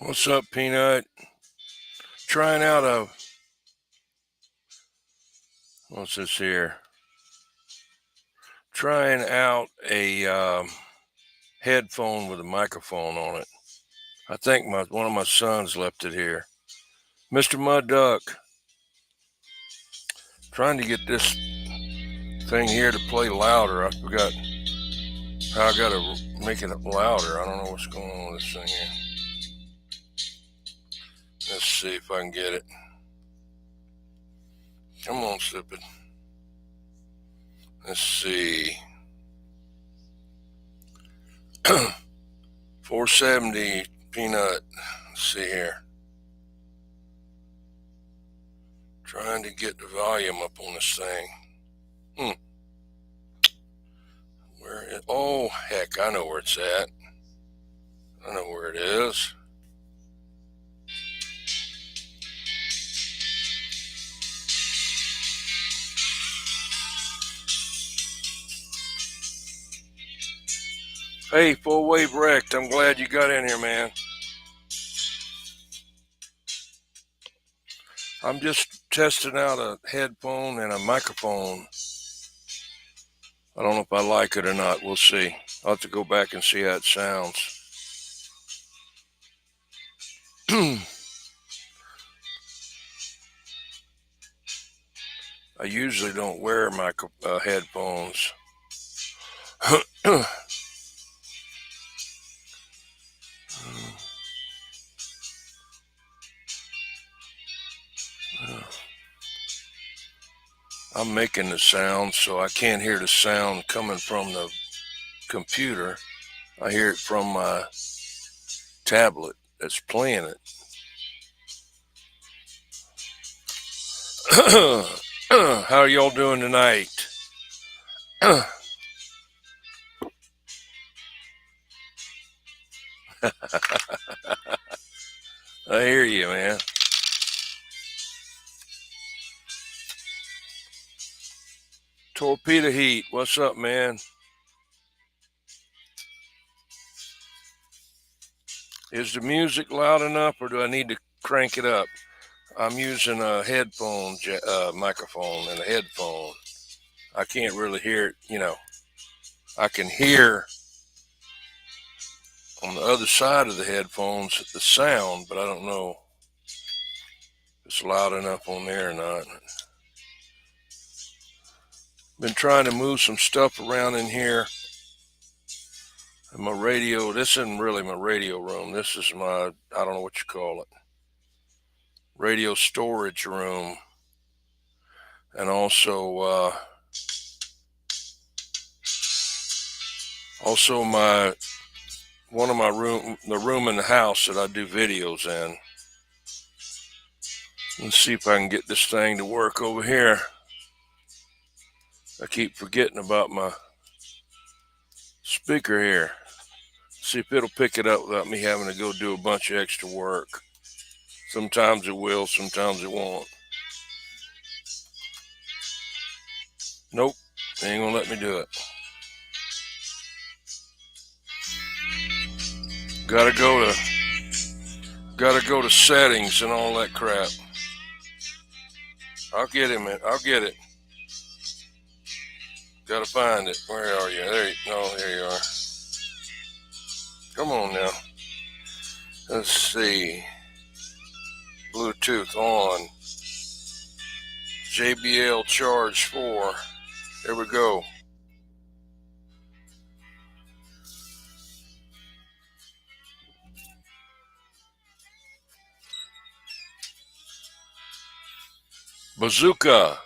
What's up, Peanut? Trying out what's this here? Trying out a headphone with a microphone on it. I think one of my sons left it here. Mr. Mud Duck, trying to get this thing here to play louder. I forgot how I gotta make it louder. I don't know what's going on with this thing here. Let's see if I can get it. Come on, stupid. Let's see. 470 Peanut. Let's see here. Trying to get the volume up on this thing. Oh, heck, I know where it's at. I know where it is. Hey, Full Wave Wrecked, I'm glad you got in here, man. I'm just testing out a headphone and a microphone. I don't know if I like it or not. We'll see. I'll have to go back and see how it sounds. I usually don't wear headphones. I'm making the sound, so I can't hear the sound coming from the computer. I hear it from my tablet that's playing it. How are y'all doing tonight? I hear you, man. Torpedo Heat, what's up, man? Is the music loud enough, or do I need to crank it up? I'm using a headphone microphone and a headphone. I can't really hear it, I can hear on the other side of the headphones the sound, but I don't know if it's loud enough on there or not. Been trying to move some stuff around in here. My radio, this isn't really my radio room. This is my, I don't know what you call it, radio storage room. And also the room in the house that I do videos in. Let's see if I can get this thing to work over here. I keep forgetting about my speaker here. See if it'll pick it up without me having to go do a bunch of extra work. Sometimes it will, sometimes it won't. Nope, they ain't gonna let me do it. Gotta go to settings and all that crap. I'll get it, man. I'll get it. Gotta find it. Where are you? There you are. Come on now. Let's see. Bluetooth on. JBL Charge 4. There we go. Bazooka.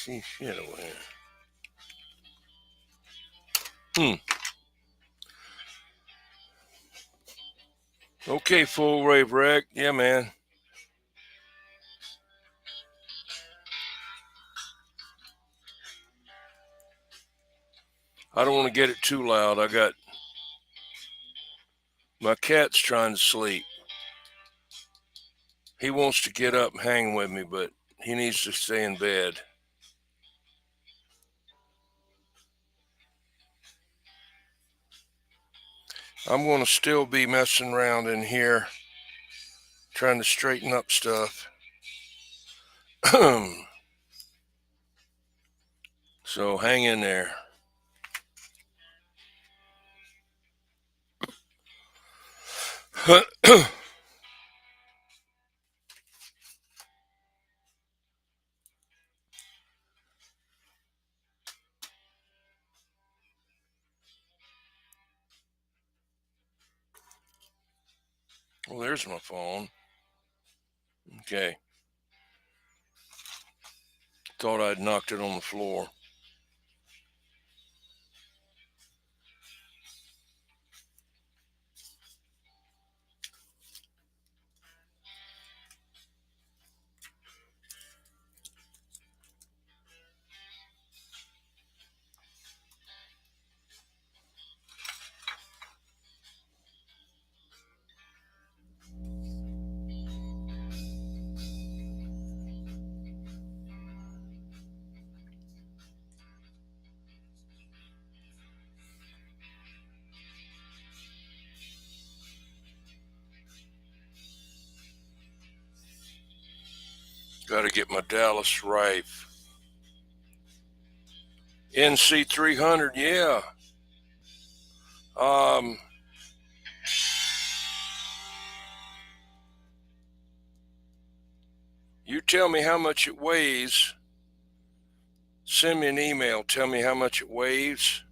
See shit over here. Okay, full wave wreck. Yeah, man. I don't want to get it too loud. I got my cat's trying to sleep. He wants to get up and hang with me, but he needs to stay in bed. I'm going to still be messing around in here, trying to straighten up stuff. So hang in there. Well, there's my phone. Okay. Thought I'd knocked it on the floor. Got to get my Dallas Rife. NC300, yeah. You tell me how much it weighs. Send me an email. Tell me how much it weighs.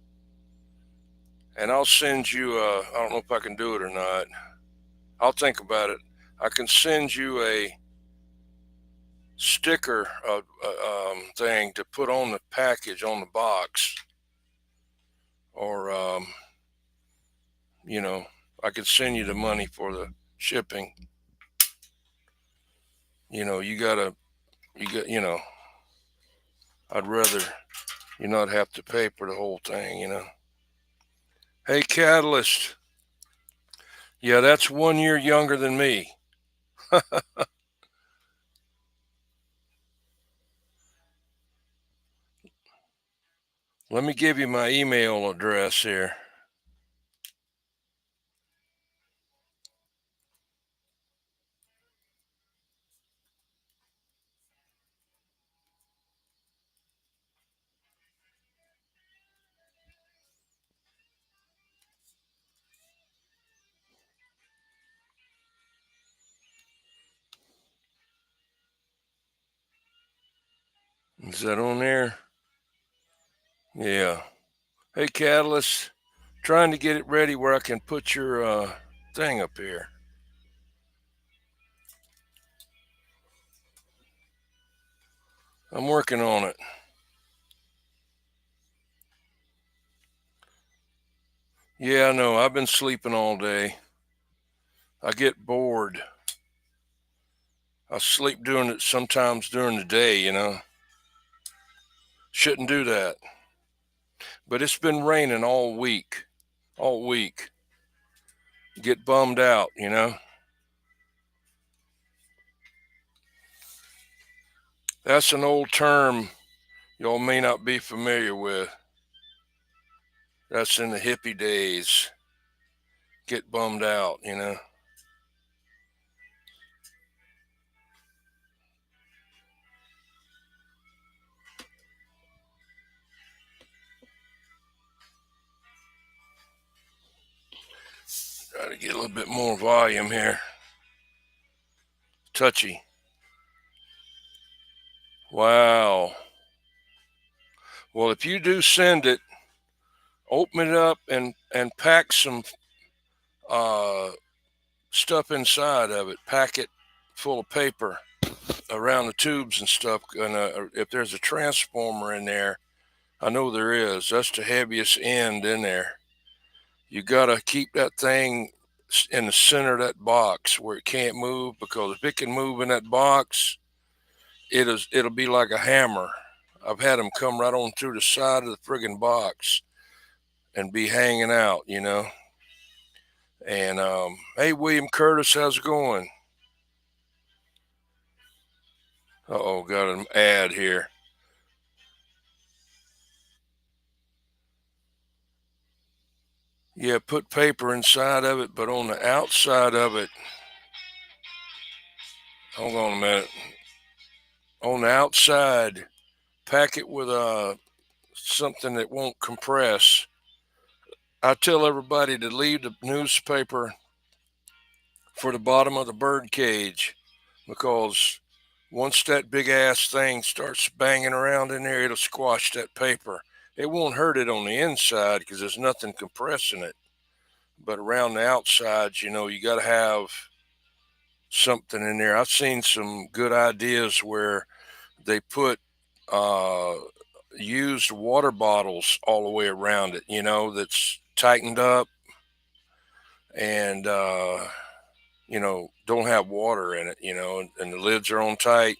And I'll send you I don't know if I can do it or not. I'll think about it. I can send you a sticker thing to put on the package, on the box. Or, I could send you the money for the shipping. I'd rather you not have to pay for the whole thing. Hey, Catalyst. Yeah, that's 1 year younger than me. Let me give you my email address here. Is that on there? Yeah. Hey, Catalyst. Trying to get it ready where I can put your thing up here. I'm working on it. Yeah, I know. I've been sleeping all day. I get bored. I sleep doing it sometimes during the day. Shouldn't do that. But it's been raining all week. All week. Get bummed out. That's an old term y'all may not be familiar with. That's in the hippie days. Get bummed out. Try to get a little bit more volume here. Touchy. Wow. Well, if you do send it, open it up and pack some stuff inside of it. Pack it full of paper around the tubes and stuff. And if there's a transformer in there, I know there is. That's the heaviest end in there. You gotta keep that thing in the center of that box where it can't move, because if it can move in that box, it'll be like a hammer. I've had them come right on through the side of the friggin' box and be hanging out, you know. And hey, William Curtis, how's it going? Uh-oh, got an ad here. Yeah, put paper inside of it, but on the outside of it, hold on a minute. On the outside, pack it with something that won't compress. I tell everybody to leave the newspaper for the bottom of the bird cage, because once that big ass thing starts banging around in there, it'll squash that paper. It won't hurt it on the inside because there's nothing compressing it. But around the outsides, you know, you got to have something in there. I've seen some good ideas where they put used water bottles all the way around it, you know, that's tightened up and, you know, don't have water in it, you know, and the lids are on tight.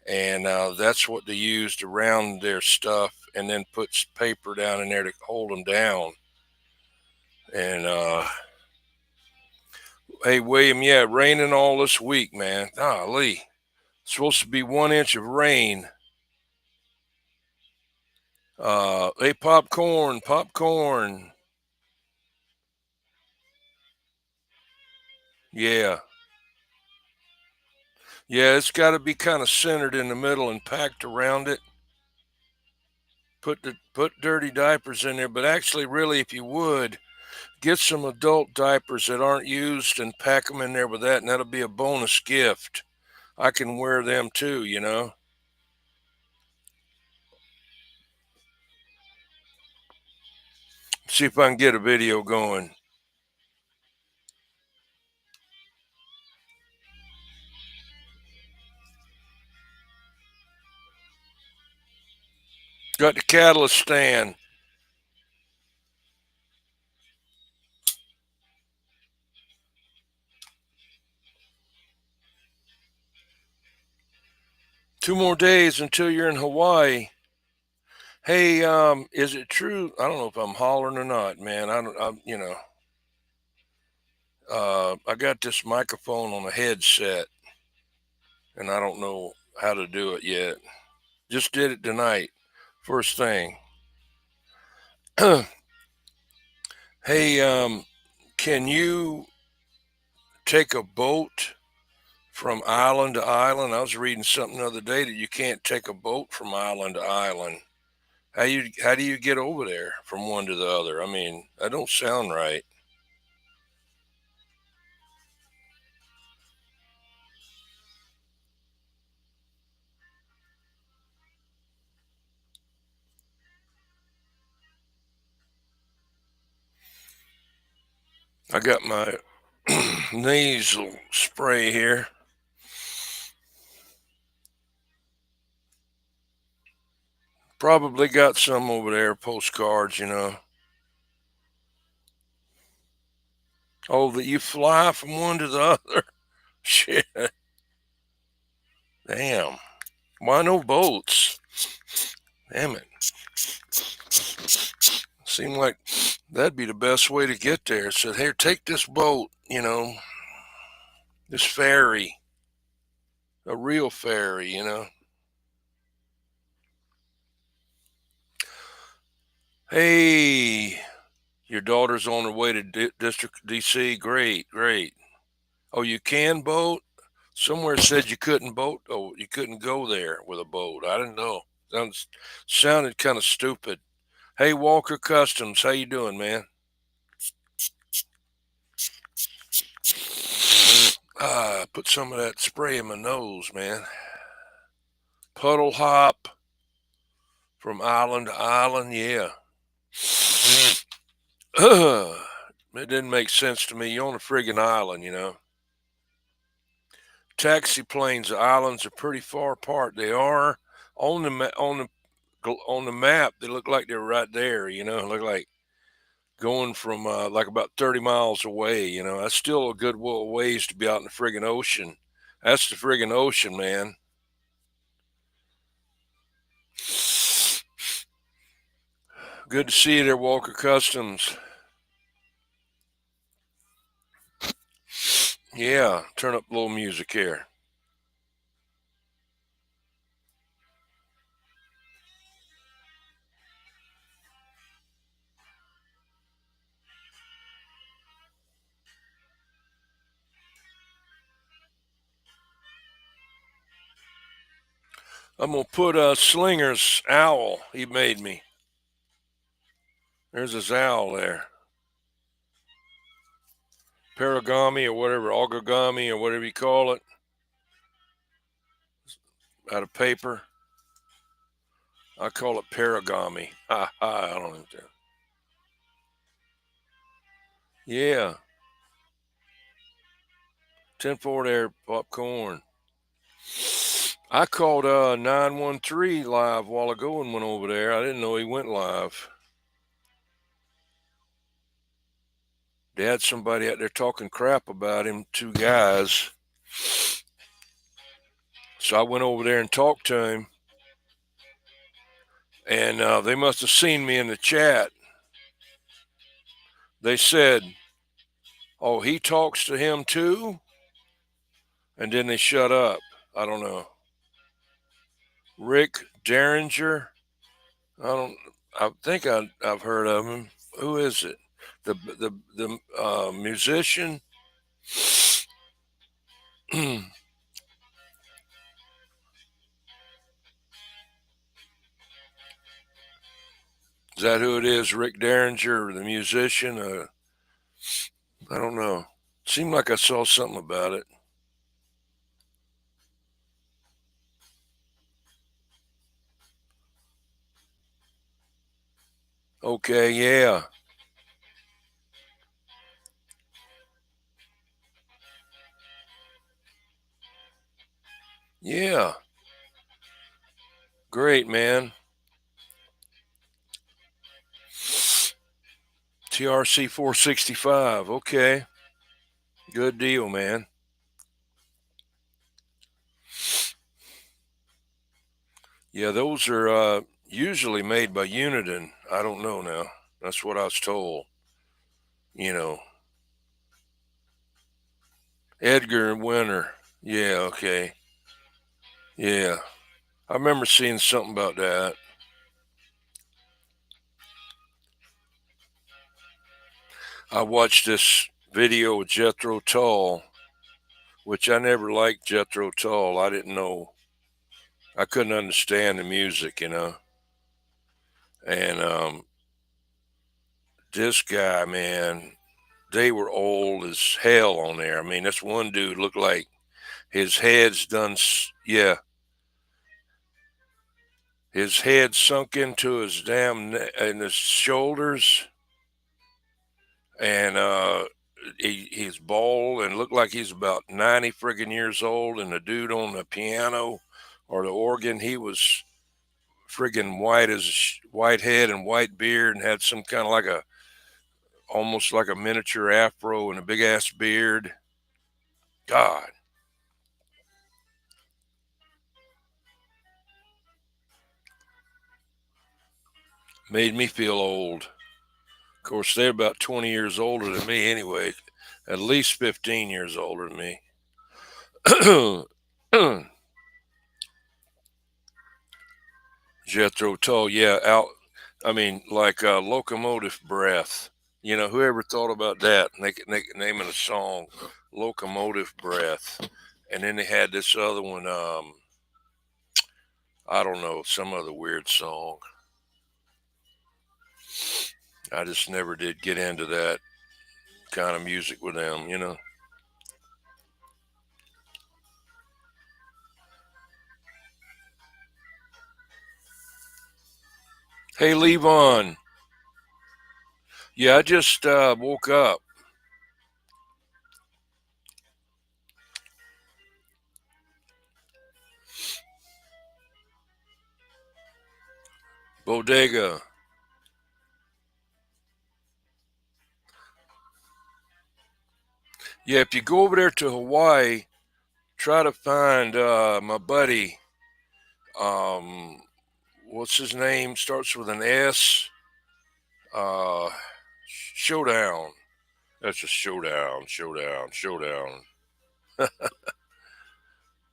And that's what they used around their stuff, and then puts paper down in there to hold them down. And hey, William, yeah, raining all this week, man. Golly, supposed to be 1 inch of rain. Hey, popcorn, popcorn. Yeah, yeah, it's got to be kind of centered in the middle and packed around it. Put dirty diapers in there, but actually, really, if you would, get some adult diapers that aren't used and pack them in there with that, and that'll be a bonus gift. I can wear them too, you know. See if I can get a video going. Got the catalyst stand. Two more days until you're in Hawaii. Hey, is it true? I don't know if I'm hollering or not, man. I don't, you know, I got this microphone on a headset, and I don't know how to do it yet. Just did it tonight, first thing. Hey, can you take a boat from island to island? I was reading something the other day that you can't take a boat from island to island. How do you get over there from one to the other? I mean, that don't sound right. I got my nasal spray here. Probably got some over there, postcards, you know. Oh, that you fly from one to the other? Shit. Damn. Why no boats? Damn it. Seemed like that'd be the best way to get there. Said, here, take this boat, you know, this ferry, a real ferry, you know. Hey, your daughter's on her way to District DC. Great, great. Oh, you can boat? Somewhere said you couldn't boat. Oh, you couldn't go there with a boat. I didn't know. Sounded kind of stupid. Hey, Walker Customs, how you doing, man? Put some of that spray in my nose, man. Puddle hop from island to island, yeah. It didn't make sense to me. You're on a friggin' island, you know. taxi planes, the islands are pretty far apart. They are on the map. They look like they're right there. Look like going from like about 30 miles away. That's still a good ways to be out in the friggin' ocean. That's the friggin' ocean, man. Good to see you there, Walker Customs. Yeah, turn up a little music here. I'm going to put Slinger's owl he made me. There's his owl there. Paragami or whatever, Ogagami or whatever you call it. Out of paper. I call it paragami. I don't know. Yeah. 10-4 there, popcorn. I called 913 live a while ago and went over there. I didn't know he went live. They had somebody out there talking crap about him, two guys. So I went over there and talked to him. And they must have seen me in the chat. They said, oh, he talks to him too? And then they shut up. I don't know. Rick Derringer. I think I've heard of him. Who is it? The musician. Is that who it is? Rick Derringer, the musician? I don't know. Seemed like I saw something about it. Okay, yeah. Yeah. Great, man. TRC 465. Okay. Good deal, man. Yeah, those are usually made by Uniden. I don't know now. That's what I was told. Edgar Winter. Yeah, okay. Yeah. I remember seeing something about that. I watched this video with Jethro Tull, which I never liked Jethro Tull. I didn't know. I couldn't understand the music, And this guy, man, they were old as hell on there. I mean, this one dude looked like his head's done, yeah. His head sunk into his in his shoulders, and he's bald and looked like he's about 90 friggin' years old. And the dude on the piano or the organ, he was friggin' white head and white beard, and had some kind of like almost like a miniature afro and a big ass beard. God. Made me feel old. Of course, they're about 20 years older than me anyway, at least 15 years older than me. Jethro Tull, yeah, like Locomotive Breath. Whoever thought about that? Naming a song, Locomotive Breath. And then they had this other one, I don't know, some other weird song. I just never did get into that kind of music with them, Hey, Levon. Yeah, I just woke up. Bodega. Yeah, if you go over there to Hawaii, try to find my buddy. Um, what's his name? Starts with an S. Uh, Showdown. That's a showdown, showdown, showdown.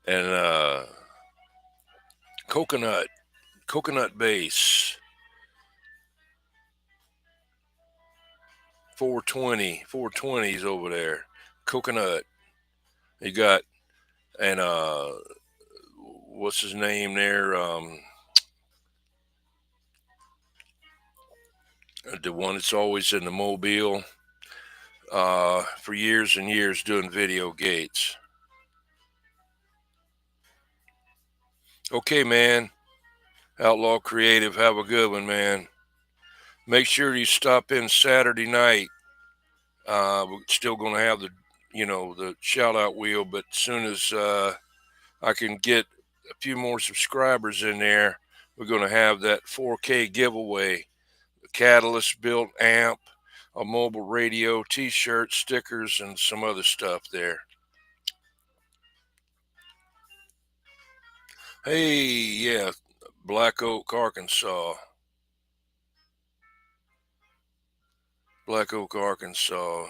And coconut, coconut base. 420, 420s over there. Coconut. You got, and what's his name there? The one that's always in the Mobile for years and years doing video gates. Okay, man. Outlaw Creative, have a good one, man. Make sure you stop in Saturday night. We're still going to have the shout out wheel, but as soon as I can get a few more subscribers in there, we're going to have that 4K giveaway. The Catalyst built amp, a mobile radio, t-shirts, stickers, and some other stuff there. Hey, yeah, Black Oak, Arkansas. Black Oak, Arkansas.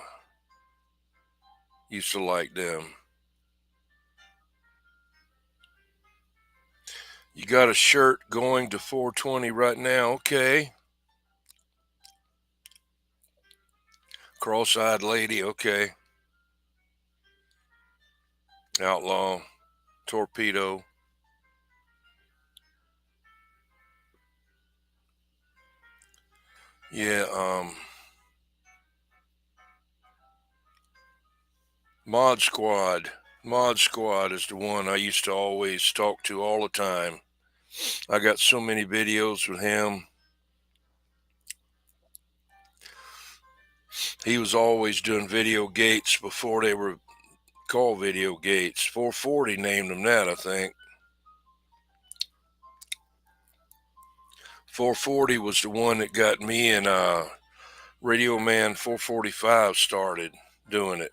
Used to like them. You got a shirt going to 420 right now. Okay. Cross-eyed lady. Okay. Outlaw. Torpedo. Yeah. Mod Squad. Mod Squad is the one I used to always talk to all the time. I got so many videos with him. He was always doing video gates before they were called video gates. 440 named them that, I think. 440 was the one that got me and Radio Man 445 started doing it.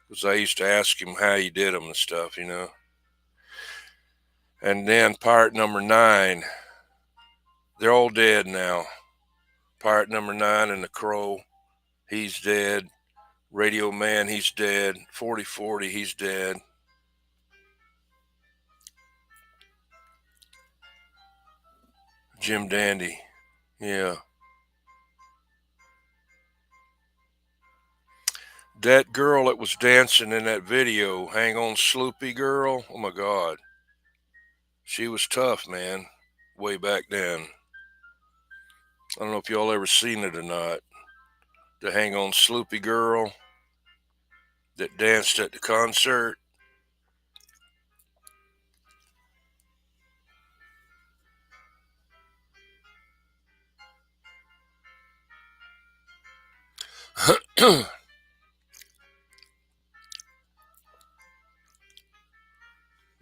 Because I used to ask him how he did them and stuff, you know. And then Pirate number 9. They're all dead now. Pirate number 9 and the Crow, he's dead. Radio Man, he's dead. 4040, he's dead. Jim Dandy, yeah. That girl that was dancing in that video, Hang On Sloopy girl, oh my God. She was tough, man, way back then. I don't know if y'all ever seen it or not. The Hang On Sloopy girl that danced at the concert.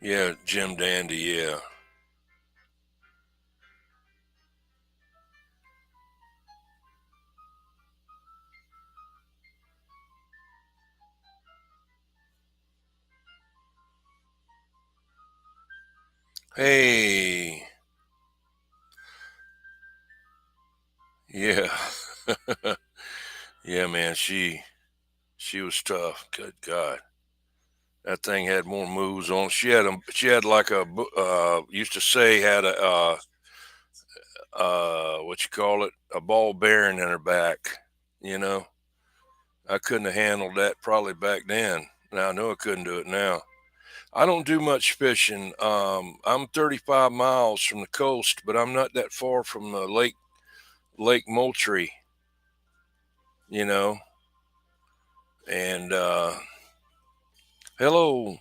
Yeah, Jim Dandy, yeah. Hey, yeah. Yeah, man, she was tough. Good God. That thing had more moves on. She had like a used to say had a what you call it, a ball bearing in her back. You know, I couldn't have handled that probably back then. Now I know I couldn't do it now. I don't do much fishing. I'm 35 miles from the coast, but I'm not that far from the Lake Moultrie. You know, and hello,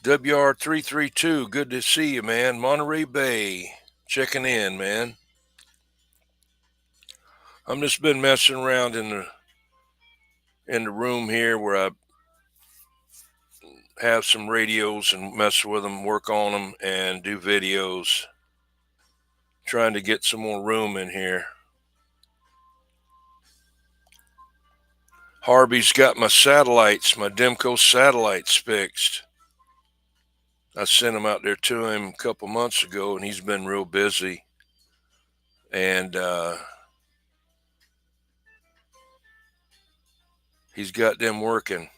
WR332. Good to see you, man. Monterey Bay, checking in, man. I'm just been messing around in the room here where I have some radios and mess with them, work on them, and do videos. Trying to get some more room in here. Harvey's got my satellites, my Demco satellites fixed. I sent them out there to him a couple months ago, and he's been real busy. And he's got them working.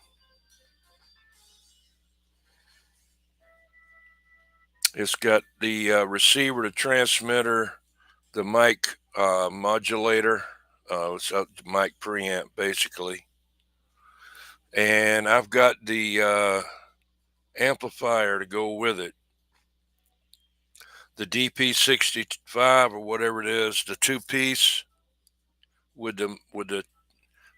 It's got the receiver, the transmitter, the mic modulator. It's a mic preamp, basically. And I've got the amplifier to go with it. The DP65 or whatever it is, the two-piece with the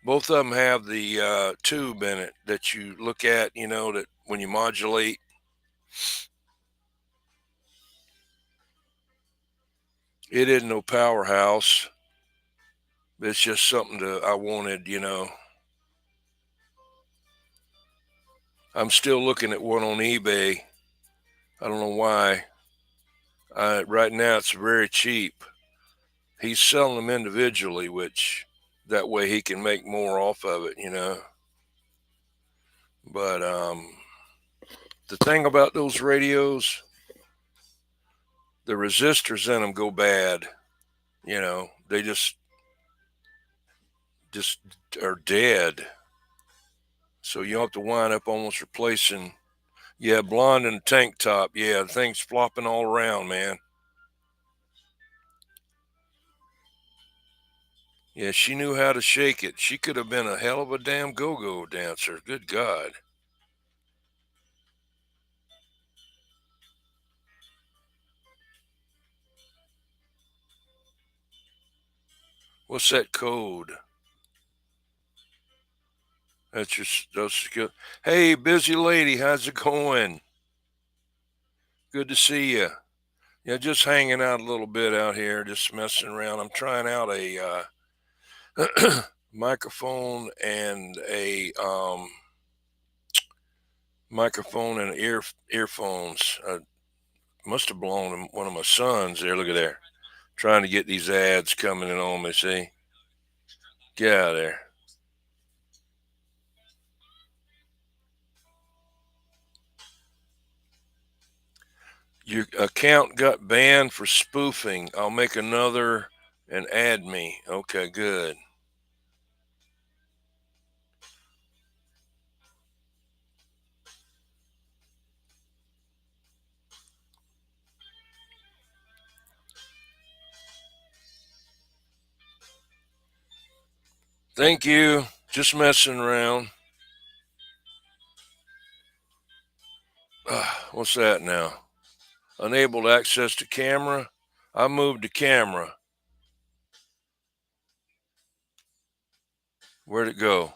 both of them have the tube in it that you look at, that when you modulate. It isn't no powerhouse. It's just something I wanted, I'm still looking at one on eBay. I don't know why. Right now it's very cheap. He's selling them individually, which that way he can make more off of it, But the thing about those radios, the resistors in them go bad. They just are dead. So you have to wind up almost replacing. Yeah, blonde and tank top. Yeah, the thing's flopping all around, man. Yeah, she knew how to shake it. She could have been a hell of a damn go-go dancer. Good God. What's that code? That's good. Hey, busy lady, how's it going? Good to see you. Yeah, just hanging out a little bit out here, just messing around. I'm trying out a microphone and a earphones. Must have belonged to one of my sons there. Look at there. Trying to get these ads coming in on me, see? Get out of there. Your account got banned for spoofing. I'll make another and add me. Okay, good. Thank you. Just messing around. What's that now? Enabled access to camera. I moved the camera. Where'd it go?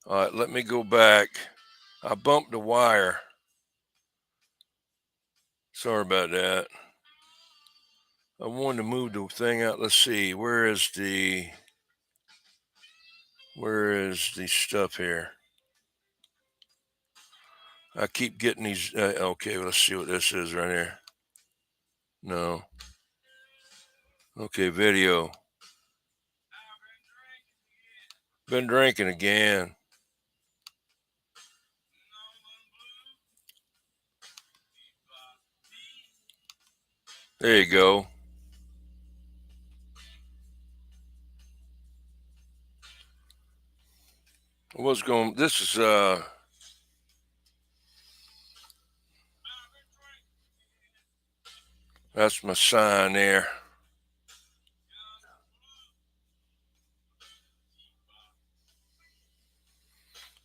All right, let me go back. I bumped the wire. Sorry about that. I wanted to move the thing out. Let's see. Where is the stuff here? I keep getting these. Okay, let's see what this is right here. No. Okay, video. Been drinking again. There you go. What's going? This is That's my sign there.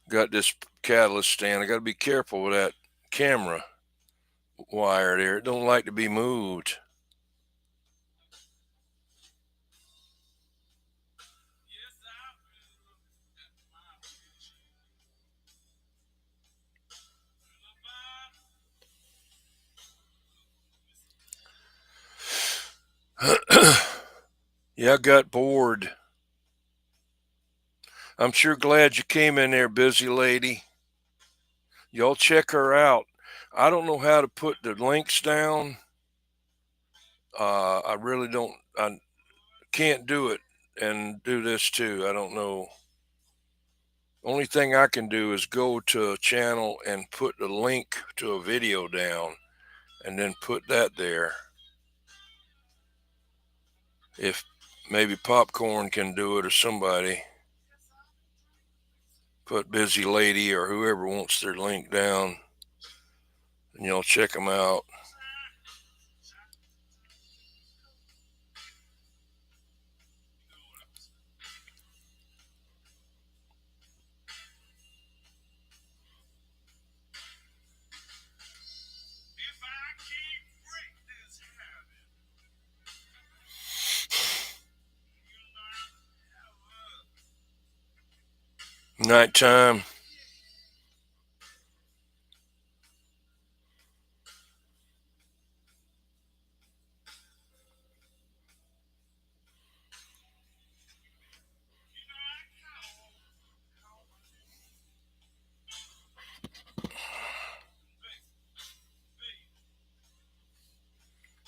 Got this catalyst stand. I got to be careful with that camera wire there. It don't like to be moved. Yeah, I got bored. I'm sure glad you came in there, busy lady. Y'all check her out. I don't know how to put the links down. I really don't. I can't do it and do this too. I don't know. Only thing I can do is go to a channel and put a link to a video down and then put that there. If maybe Popcorn can do it or somebody, put Busy Lady or whoever wants their link down and y'all check them out. Nighttime.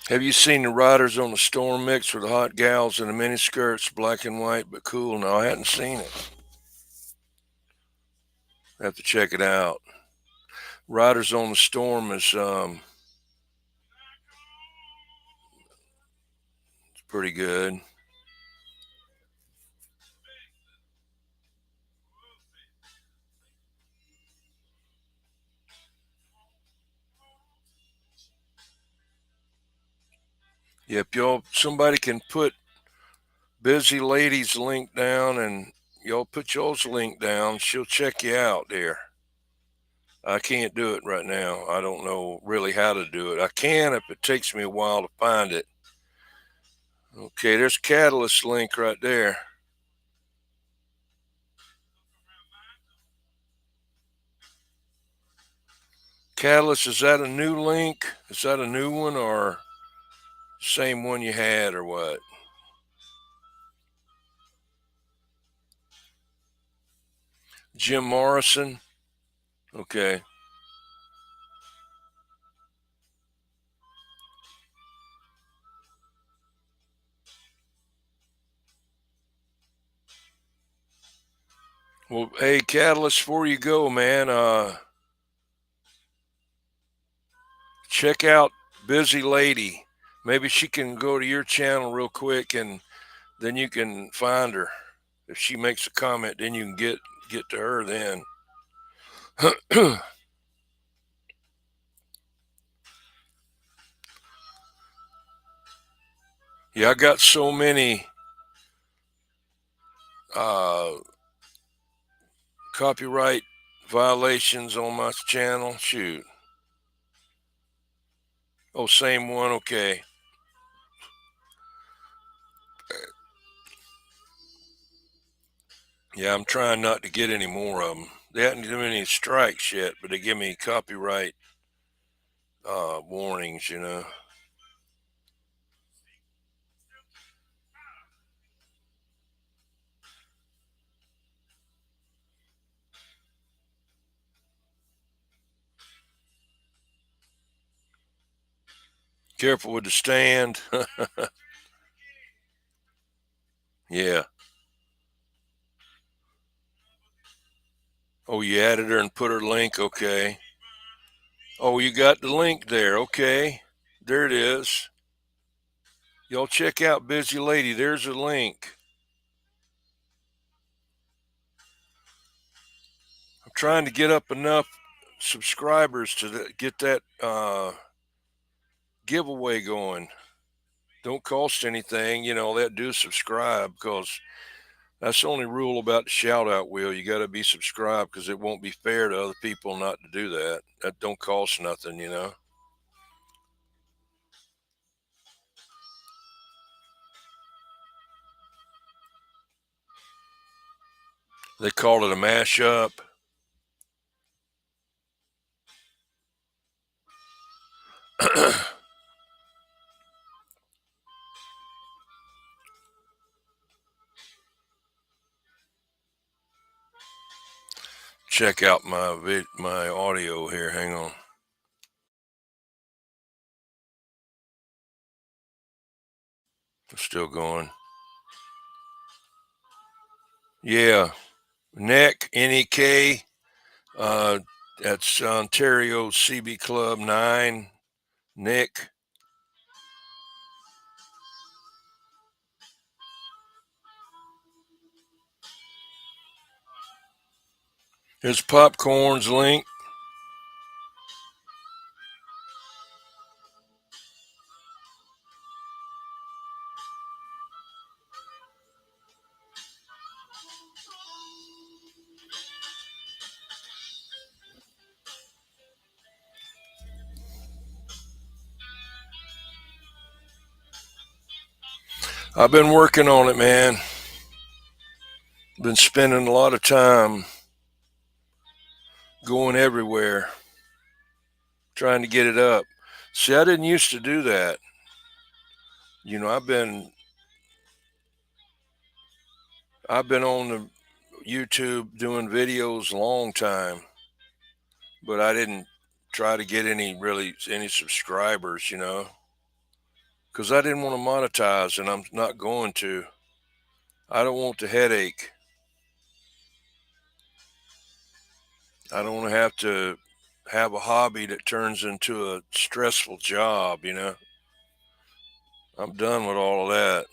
Have you seen the riders on the Storm Mix with the hot gals in the miniskirts, black and white, but cool? No, I hadn't seen it. I have to check it out. Riders on the Storm is pretty good. Yep, y'all. Somebody can put Busy Lady's link down, and y'all put y'all's link down. She'll check you out there. I can't do it right now. I don't know really how to do it. I can if it takes me a while to find it. Okay, there's Catalyst link right there. Catalyst, is that a new link? Is that a new one or same one you had or what? Jim Morrison? Okay. Well, hey, Catalyst, before you go, man, check out Busy Lady. Maybe she can go to your channel real quick and then you can find her. If she makes a comment, then you can get to her then. Yeah, I got so many copyright violations on my channel. Shoot. Oh, same one. Okay. Yeah, I'm trying not to get any more of them. They haven't given me any strikes yet, but they give me copyright warnings, you know. Careful with the stand. Yeah. Oh, you added her and put her link. Okay. Oh, you got the link there. Okay. There it is. Y'all check out Busy Lady. There's a link. I'm trying to get up enough subscribers to get that giveaway going. Don't cost anything, you know, that do subscribe because that's the only rule about the shout out wheel. You got to be subscribed because it won't be fair to other people not to do that. That don't cost nothing, you know. They call it a mashup. Check out my audio here. Hang on. Still going. Yeah. NEK, NEK. That's Ontario CB Club 9. Nick. His popcorn's link. I've been working on it, man. Been spending a lot of time going everywhere trying to get it up. See, I didn't used to do that. You know, I've been on the YouTube doing videos a long time, but I didn't try to get any subscribers, you know, because I didn't want to monetize, and I'm not going to. I don't want the headache. I don't want to have a hobby that turns into a stressful job, you know. I'm done with all of that.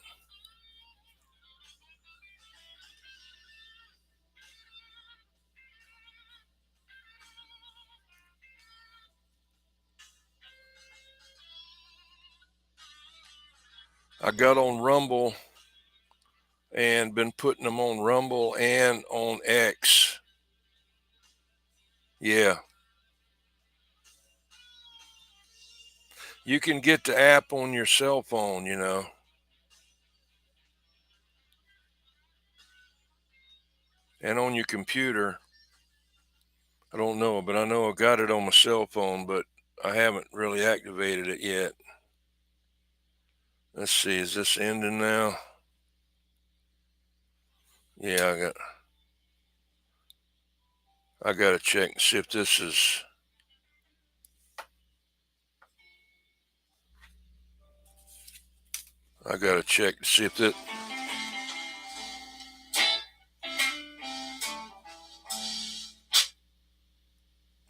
I got on Rumble and been putting them on Rumble and on X. Yeah. You can get the app on your cell phone, you know, and on your computer. I don't know, but I know I got it on my cell phone, but I haven't really activated it yet. Let's see, is this ending now? Yeah, I got to check and see if this is. I got to check to see if this.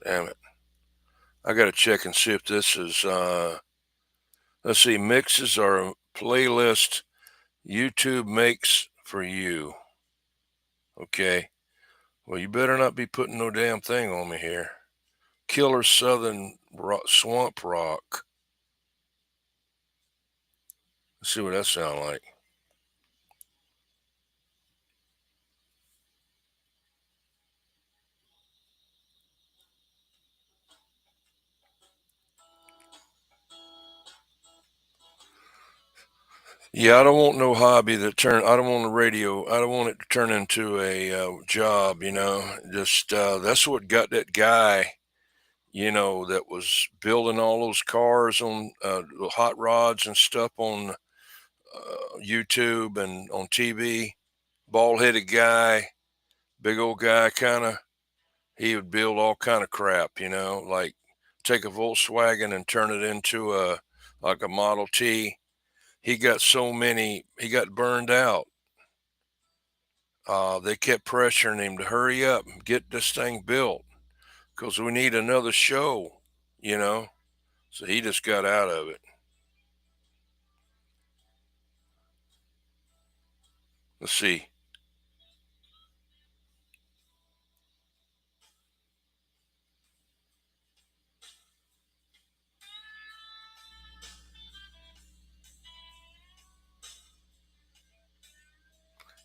Damn it. I got to check and see if this is. Let's see, mixes are playlist YouTube makes for you. Okay. Well, you better not be putting no damn thing on me here. Killer Southern Swamp Rock. Let's see what that sounds like. Yeah, I don't want no hobby that turn. I don't want a radio. I don't want it to turn into a job. You know, just that's what got that guy. You know, that was building all those cars on the hot rods and stuff on YouTube and on TV. Bald headed guy, big old guy, kind of. He would build all kind of crap. You know, like take a Volkswagen and turn it into a like a Model T. He got so many. He got burned out. They kept pressuring him to hurry up and get this thing built because we need another show, you know. So he just got out of it. Let's see.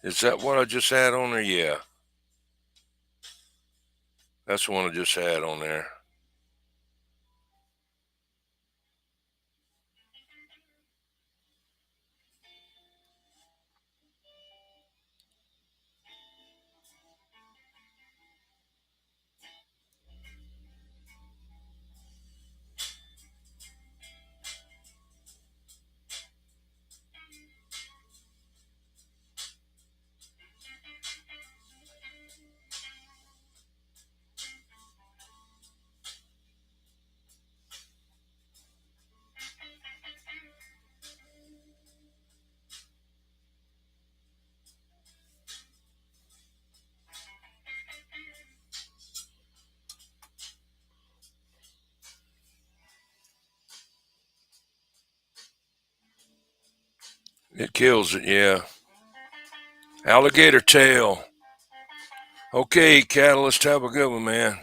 Is that what I just had on there? Yeah, that's the one I just had on there. It kills it, yeah. Alligator tail. Okay, Catalyst, have a good one, man.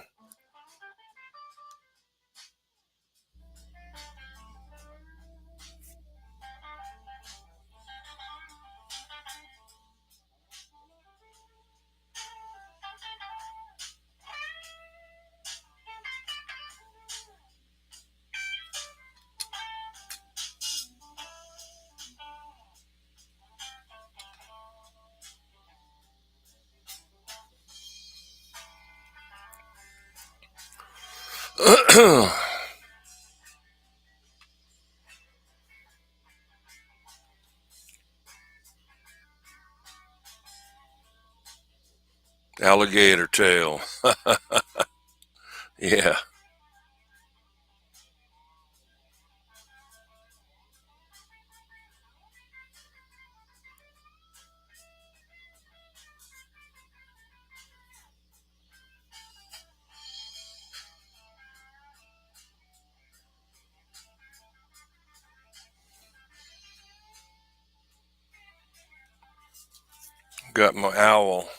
Alligator tail. Yeah. Got my owl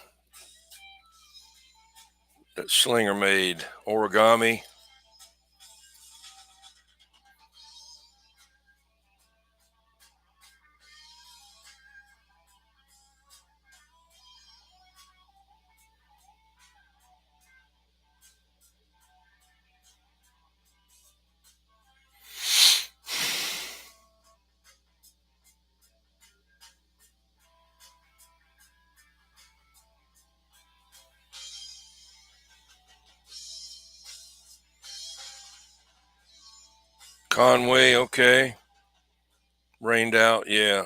that Slinger made. Origami. Conway, okay. Rained out, yeah.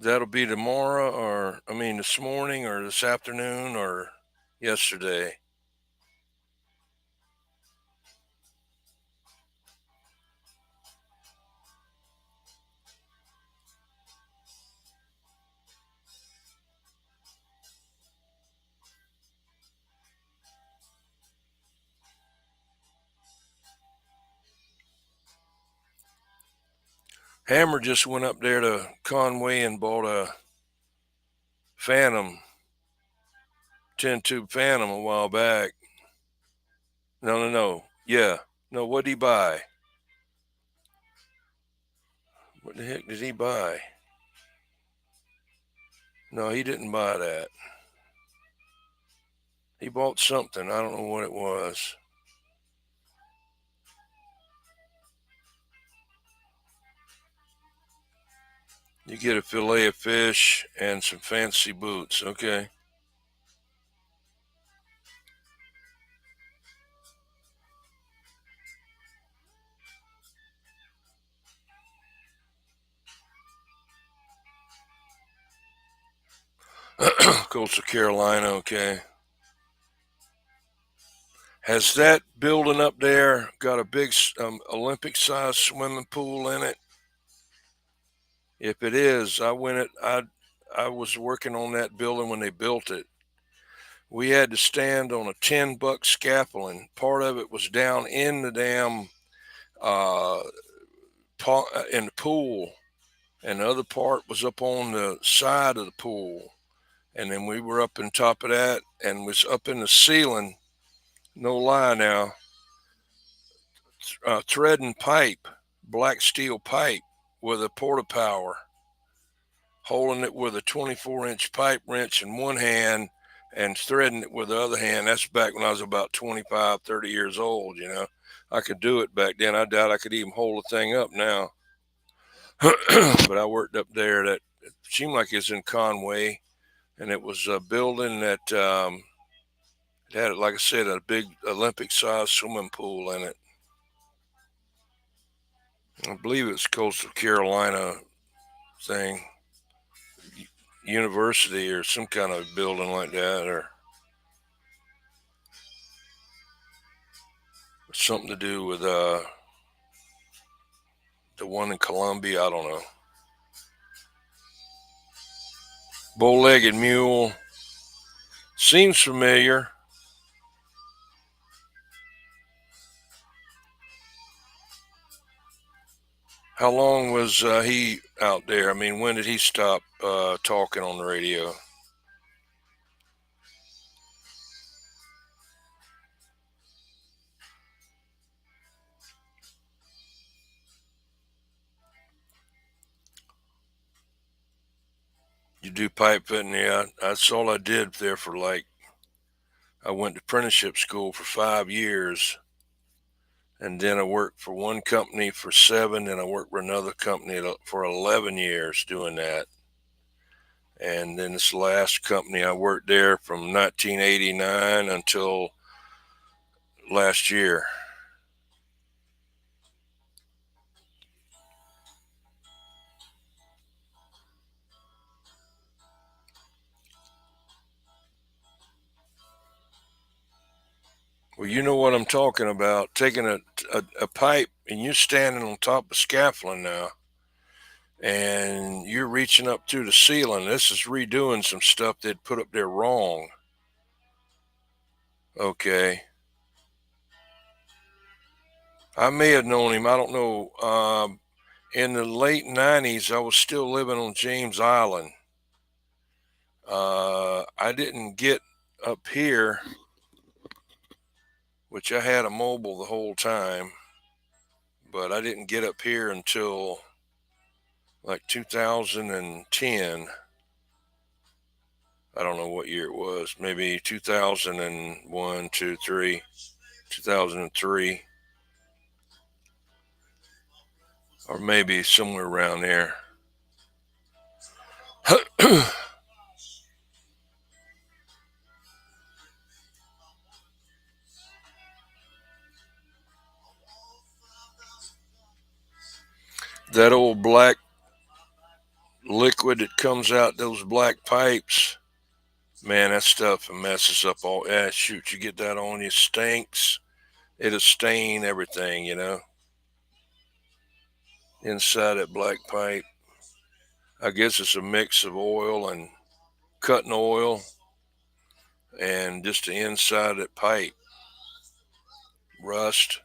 That'll be tomorrow, or, I mean, this morning, or this afternoon, or yesterday. Hammer just went up there to Conway and bought a Phantom, 10 tube Phantom a while back. No. Yeah. No, what did he buy? What the heck did he buy? No, he didn't buy that. He bought something. I don't know what it was. You get a fillet of fish and some fancy boots. Okay. Coastal Carolina. Okay. Has that building up there got a big Olympic-sized swimming pool in it? If it is, I was working on that building when they built it. We had to stand on a $10 scaffolding. Part of it was down in the damn uh, in the pool, and the other part was up on the side of the pool. And then we were up on top of that, and was up in the ceiling. No lie now, threading pipe, black steel pipe with a porta power, holding it with a 24-inch pipe wrench in one hand and threading it with the other hand. That's back when I was about 25, 30 years old, you know. I could do it back then. I doubt I could even hold the thing up now. But I worked up there. That it seemed like it's in Conway, and it was a building that it had, like I said, a big Olympic-sized swimming pool in it. I believe it's Coastal Carolina thing, university or some kind of building like that, or something to do with the one in Columbia. I don't know. Bow-legged mule seems familiar. How long was he out there? I mean, when did he stop talking on the radio? You do pipe fitting? Yeah, that's all I did there for I went to apprenticeship school for 5 years, and then I worked for one company for 7, and I worked for another company for 11 years doing that. And then this last company, I worked there from 1989 until last year. Well, you know what I'm talking about. Taking a pipe and you're standing on top of scaffolding now, and you're reaching up to the ceiling. This is redoing some stuff they'd put up there wrong. Okay. I may have known him. I don't know. In the late 90s, I was still living on James Island. I didn't get up here, which I had a mobile the whole time, but I didn't get up here until like 2010. I don't know what year it was, maybe 2001, 2, 3, 2003, or maybe somewhere around there. That old black liquid that comes out those black pipes, man, that stuff messes up all. Yeah, shoot, you get that on you, stinks. It'll stain everything, inside that black pipe. I guess it's a mix of oil and cutting oil and just the inside of that pipe. Rust.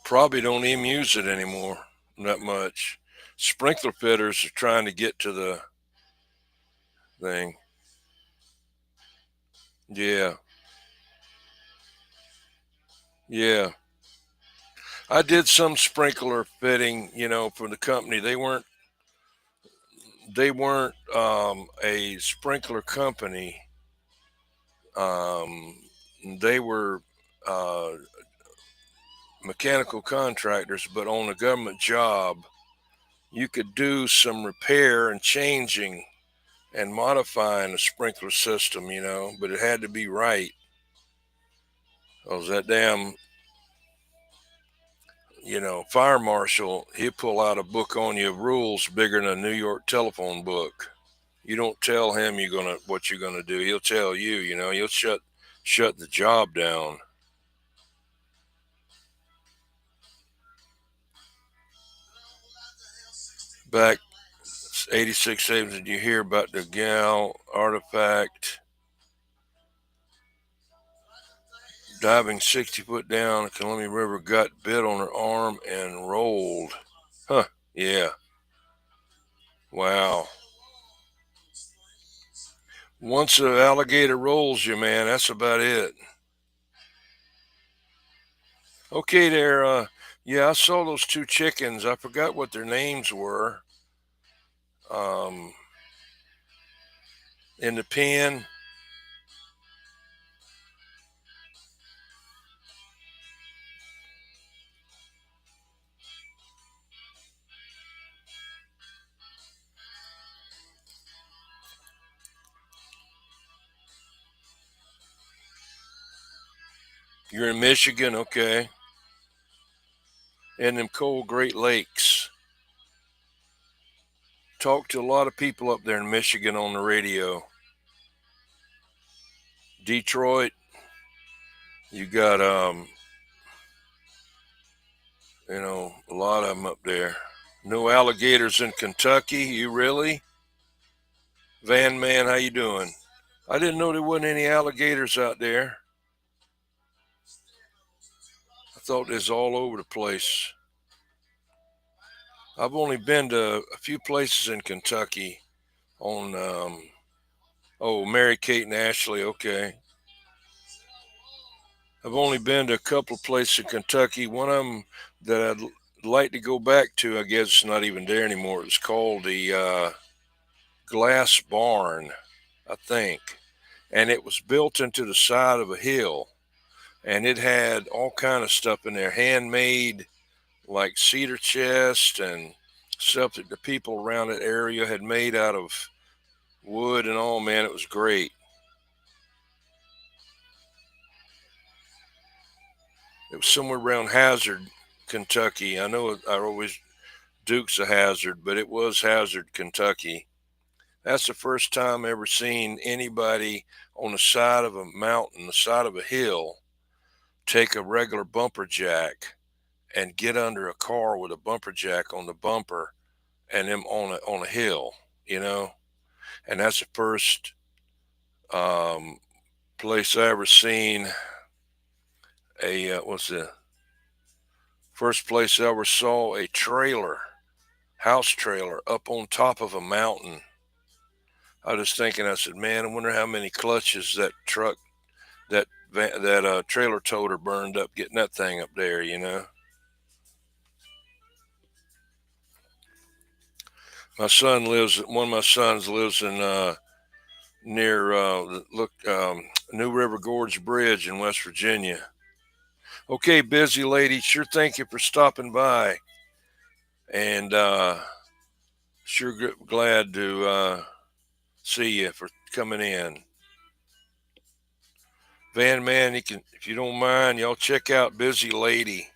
Probably don't even use it anymore. Not much. Sprinkler fitters are trying to get to the thing. Yeah. Yeah. I did some sprinkler fitting, for the company. They weren't a sprinkler company. Um, they were uh, mechanical contractors, but on a government job, you could do some repair and changing and modifying a sprinkler system, but it had to be right. Cause that damn, fire marshal, he'll pull out a book on you of rules bigger than a New York telephone book. You don't tell him what you're gonna do. He'll tell you. He'll shut the job down. Back 86 savings. Did you hear about the gal artifact diving 60 foot down the Columbia River, got bit on her arm and rolled? Huh? Yeah. Wow. Once an alligator rolls you, man, that's about it. Okay, there. Yeah, I saw those two chickens. I forgot what their names were. Um, in the pen. You're in Michigan, okay? And them cold Great Lakes. Talk to a lot of people up there in Michigan on the radio. Detroit, you got a lot of them up there. No alligators in Kentucky, you really? Van Man, how you doing? I didn't know there wasn't any alligators out there. thought it was all over the place. I've only been to a few places in Kentucky on, oh, Mary Kate and Ashley, okay. I've only been to a couple of places in Kentucky. One of them that I'd like to go back to, I guess it's not even there anymore. It's called the Glass Barn, I think. And it was built into the side of a hill. And it had all kind of stuff in there, handmade, like cedar chest and stuff that the people around that area had made out of wood and all. Man, it was great. It was somewhere around Hazard, Kentucky. I know I always Dukes of Hazard, but it was Hazard, Kentucky. That's the first time I ever seen anybody on the side of a mountain, the side of a hill, take a regular bumper jack and get under a car with a bumper jack on the bumper and them on a hill, you know. And that's the first um, place I ever seen what's the first place I ever saw a trailer, house trailer, up on top of a mountain. I was thinking, I said, man, I wonder how many clutches that truck, that trailer toter burned up getting that thing up there, you know. One of my sons lives in near New River Gorge Bridge in West Virginia. Okay, busy lady, sure thank you for stopping by, and sure glad to see you for coming in. Van Man, you can, if you don't mind, y'all check out Busy Lady.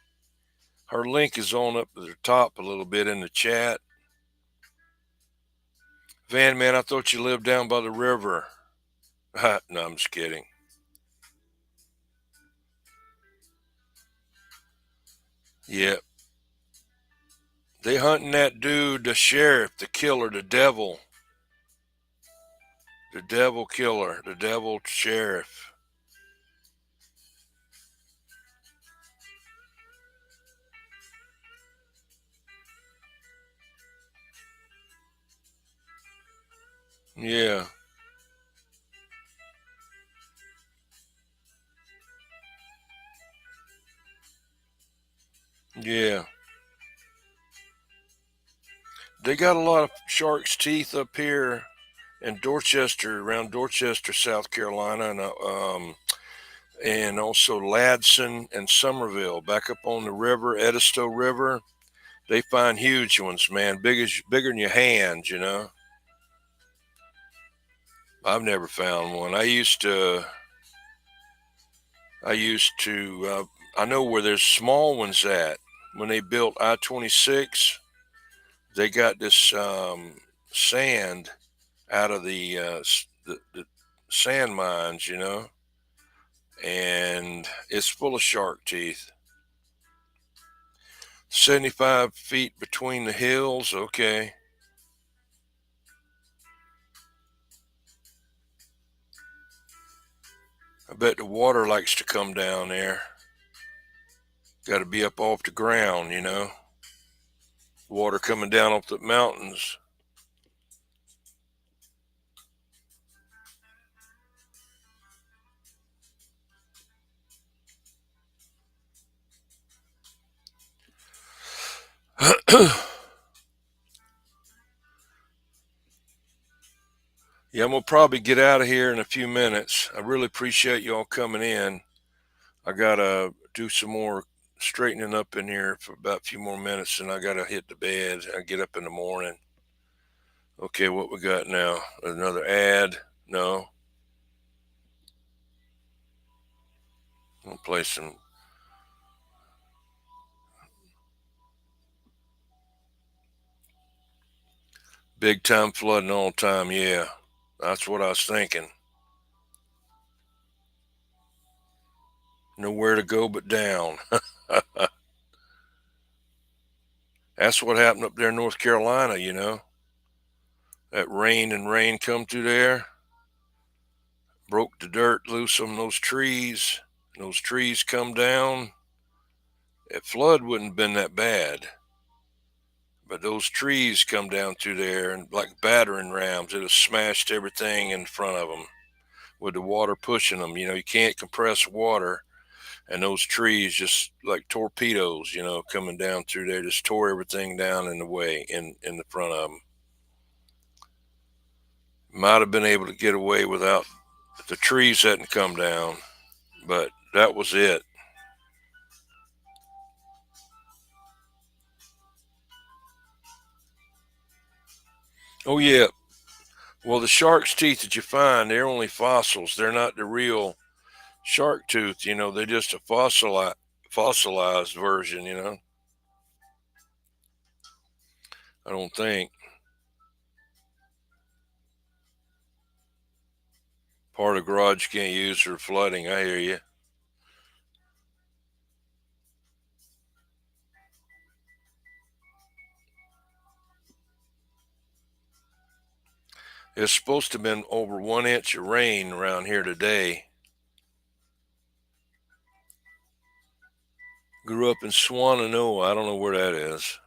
Her link is on up at the top a little bit in the chat. Van Man, I thought you lived down by the river. No, I'm just kidding. Yep. They hunting that dude, the sheriff, the killer, the devil killer, the devil sheriff. Yeah, yeah. They got a lot of shark's teeth up here in Dorchester, around Dorchester, South Carolina, and also Ladson and Somerville, back up on the river, Edisto River. They find huge ones, man, bigger than your hands, you know. I've never found one. I know where there's small ones at. When they built I-26, they got this sand out of the sand mines, you know, and it's full of shark teeth. 75 feet between the hills, okay. I bet the water likes to come down there. Got to be up off the ground, you know. Water coming down off the mountains. Yeah, I'm gonna probably get out of here in a few minutes. I really appreciate y'all coming in. I gotta do some more straightening up in here for about a few more minutes, and I gotta hit the bed. I get up in the morning. Okay, what we got now? Another ad? No. I'm gonna play some big time flooding all the time. Yeah, that's what I was thinking. Nowhere to go but down. That's what happened up there in North Carolina, you know. That rain come through there, broke the dirt loose on those trees. Those trees come down, A flood wouldn't have been that bad, but those trees come down through there and like battering rams, it have smashed everything in front of them with the water pushing them. You can't compress water, and those trees just like torpedoes, coming down through there, just tore everything down in the way in the front of them. Might have been able to get away without if the trees hadn't come down, but that was it. Oh yeah. Well, the shark's teeth that you find, they're only fossils. They're not the real shark tooth. They're just a fossilized version. I don't think part of garage can't use for flooding. I hear you. It's supposed to have been over 1 inch of rain around here today. Grew up in Swannanoa. I don't know where that is.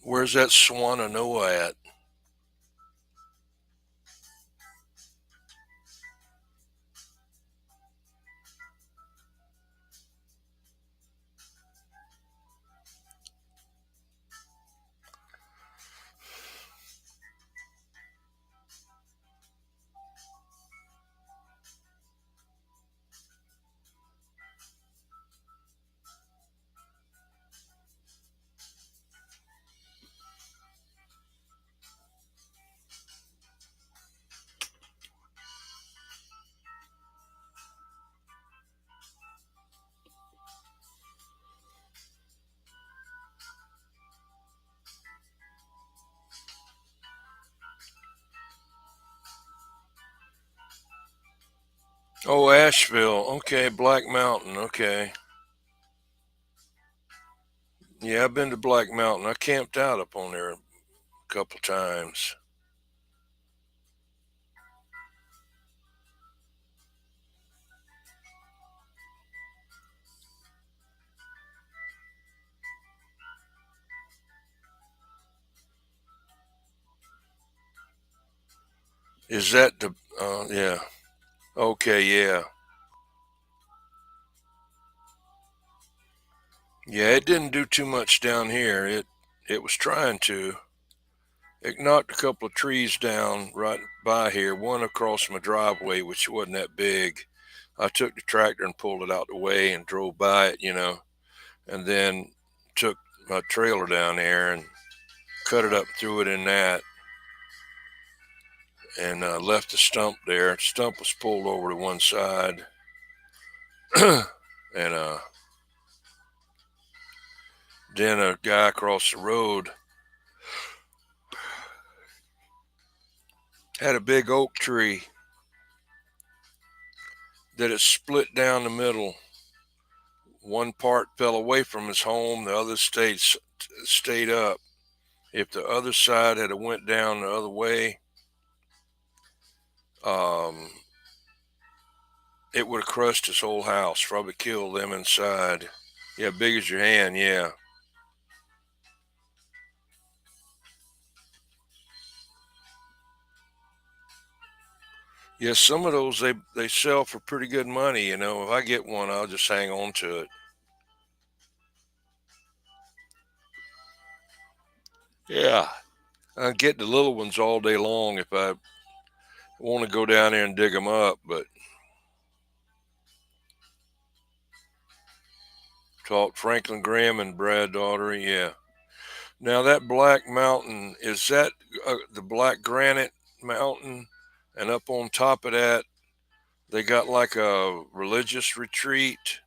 Where's that Swannanoa at? Oh, Asheville. Okay, Black Mountain. Okay. Yeah, I've been to Black Mountain. I camped out up on there a couple times. Is that the? Yeah. Okay. Yeah. Yeah. It didn't do too much down here. It was trying to. It knocked a couple of trees down right by here. One across my driveway, which wasn't that big. I took the tractor and pulled it out the way and drove by it, and then took my trailer down there and cut it up, threw it in that, and left the stump there. The stump was pulled over to one side, and then a guy across the road had a big oak tree that had split down the middle. One part fell away from his home, the other stayed up. If the other side had went down the other way, um, it would have crushed his whole house, probably killed them inside. Yeah, big as your hand. Yeah. Yeah, some of those they sell for pretty good money. If I get one, I'll just hang on to it. Yeah, I get the little ones all day long if I want to go down there and dig them up. But talk Franklin Graham and Brad Daugherty. Yeah. Now that Black Mountain, is that the Black Granite Mountain, and up on top of that they got like a religious retreat,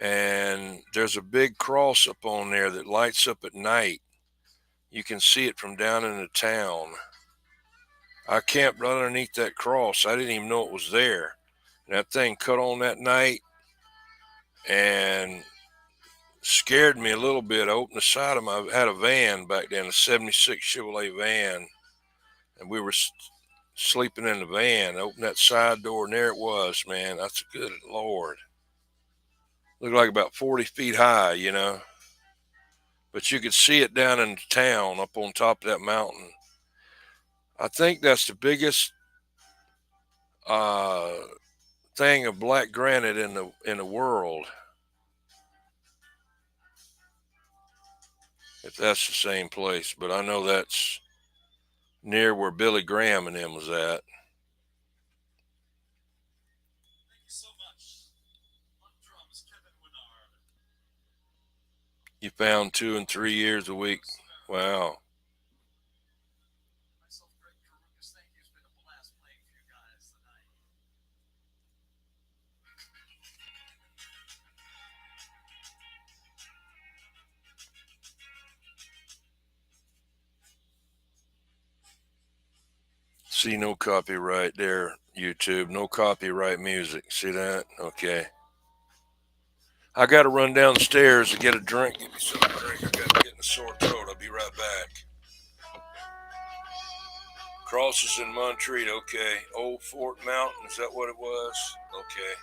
and there's a big cross up on there that lights up at night. You can see it from down in the town. I camped right underneath that cross. I didn't even know it was there. And that thing cut on that night and scared me a little bit. I opened the side of my, I had a van back then, a 76 Chevrolet van, and we were sleeping in the van. I opened that side door, and there it was, man. That's a good Lord. Looked like about 40 feet high, you know. But you could see it down in the town up on top of that mountain. I think that's the biggest uh, thing of black granite in the world, if that's the same place. But I know that's near where Billy Graham and them was at. You found 2 and 3 years a week. Wow. See, no copyright there, YouTube. No copyright music. See that? Okay. I got to run down the stairs to get a drink. Give me something to drink. I got to get in a sore throat. I'll be right back. Crosses in Montreat. Okay. Old Fort Mountain. Is that what it was? Okay.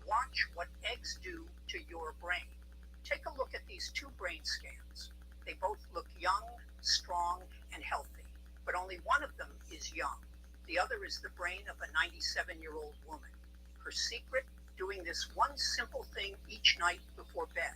Watch what eggs do to your brain. Take a look at these two brain scans. They both look young, strong, and healthy, but only one of them is young. The other is the brain of a 97-year-old woman. Her secret? Doing this one simple thing each night before bed.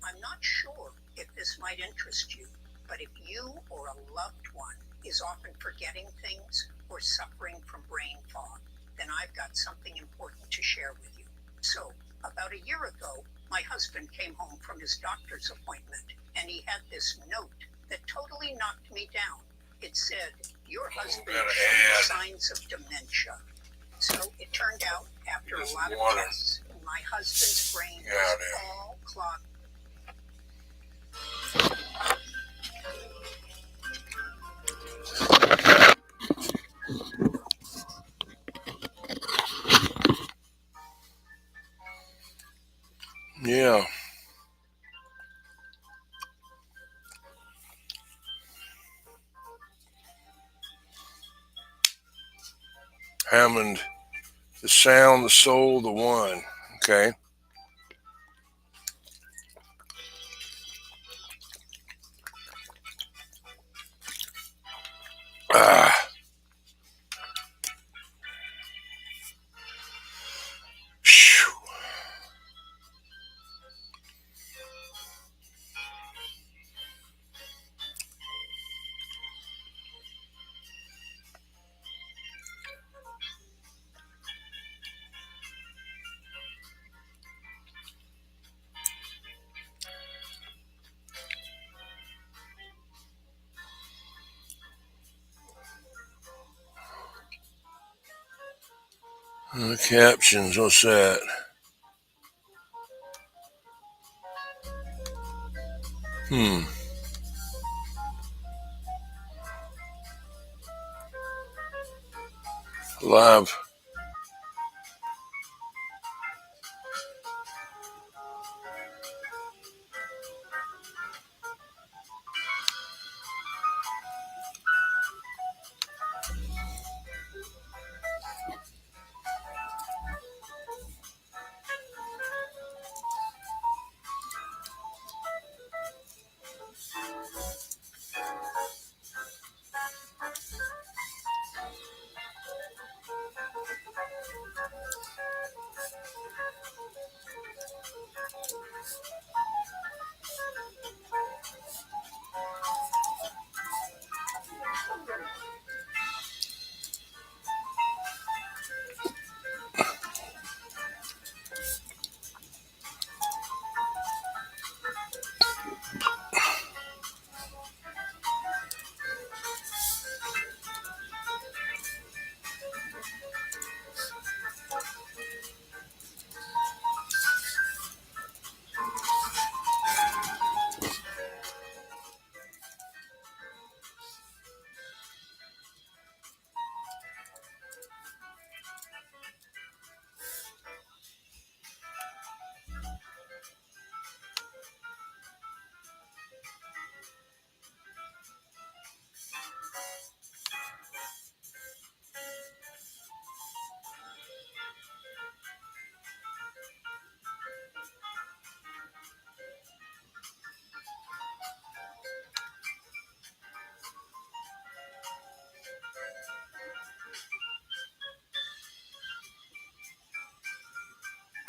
I'm not sure if this might interest you, but if you or a loved one is often forgetting things or suffering from brain fog, then I've got something important to share with you. So, about a year ago, my husband came home from his doctor's appointment, and he had this note that totally knocked me down. It said, "Your husband showed signs of dementia." So it turned out, after a lot of tests, my husband's brain was all clogged. Yeah. Hammond, the sound, the soul, the one. Okay. Ah. Phew. The captions, what's that? Live.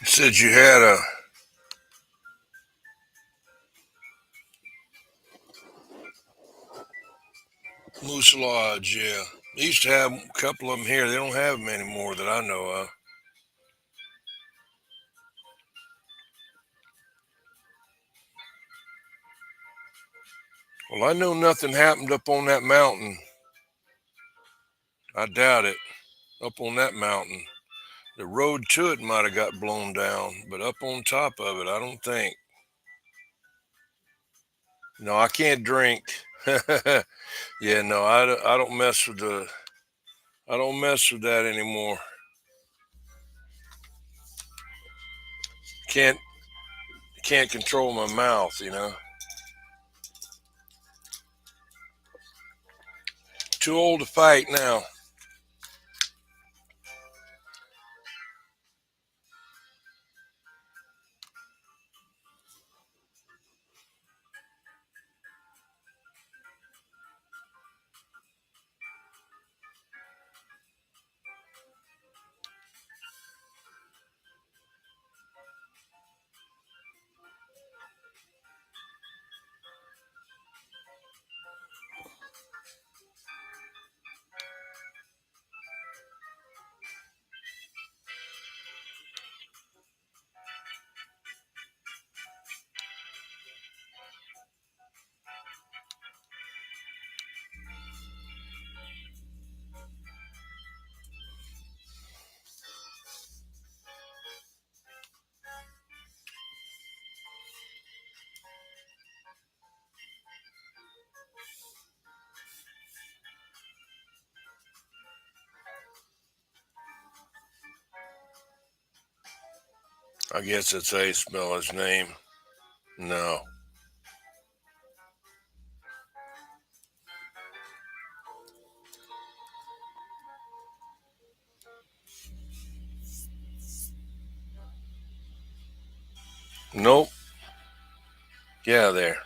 It said you had a Moose Lodge, yeah. They used to have a couple of them here. They don't have them anymore that I know of. Well, I know nothing happened up on that mountain. I doubt it. Up on that mountain. The road to it might have got blown down, but up on top of it, I don't think. No, I can't drink. Yeah, no, I don't mess with I don't mess with that anymore. Can't can't control my mouth, you know. Too old to fight now. I guess that's how you spell his name. No. Nope. Yeah, there.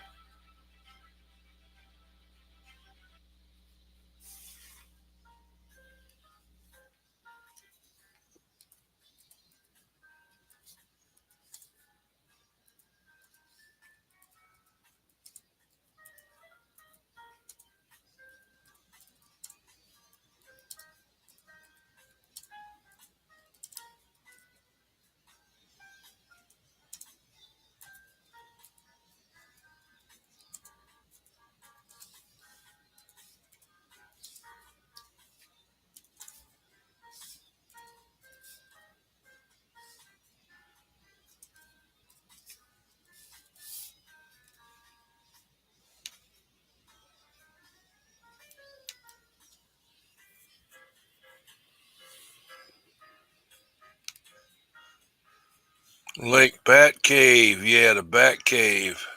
Lake Bat Cave. Yeah, the Bat Cave.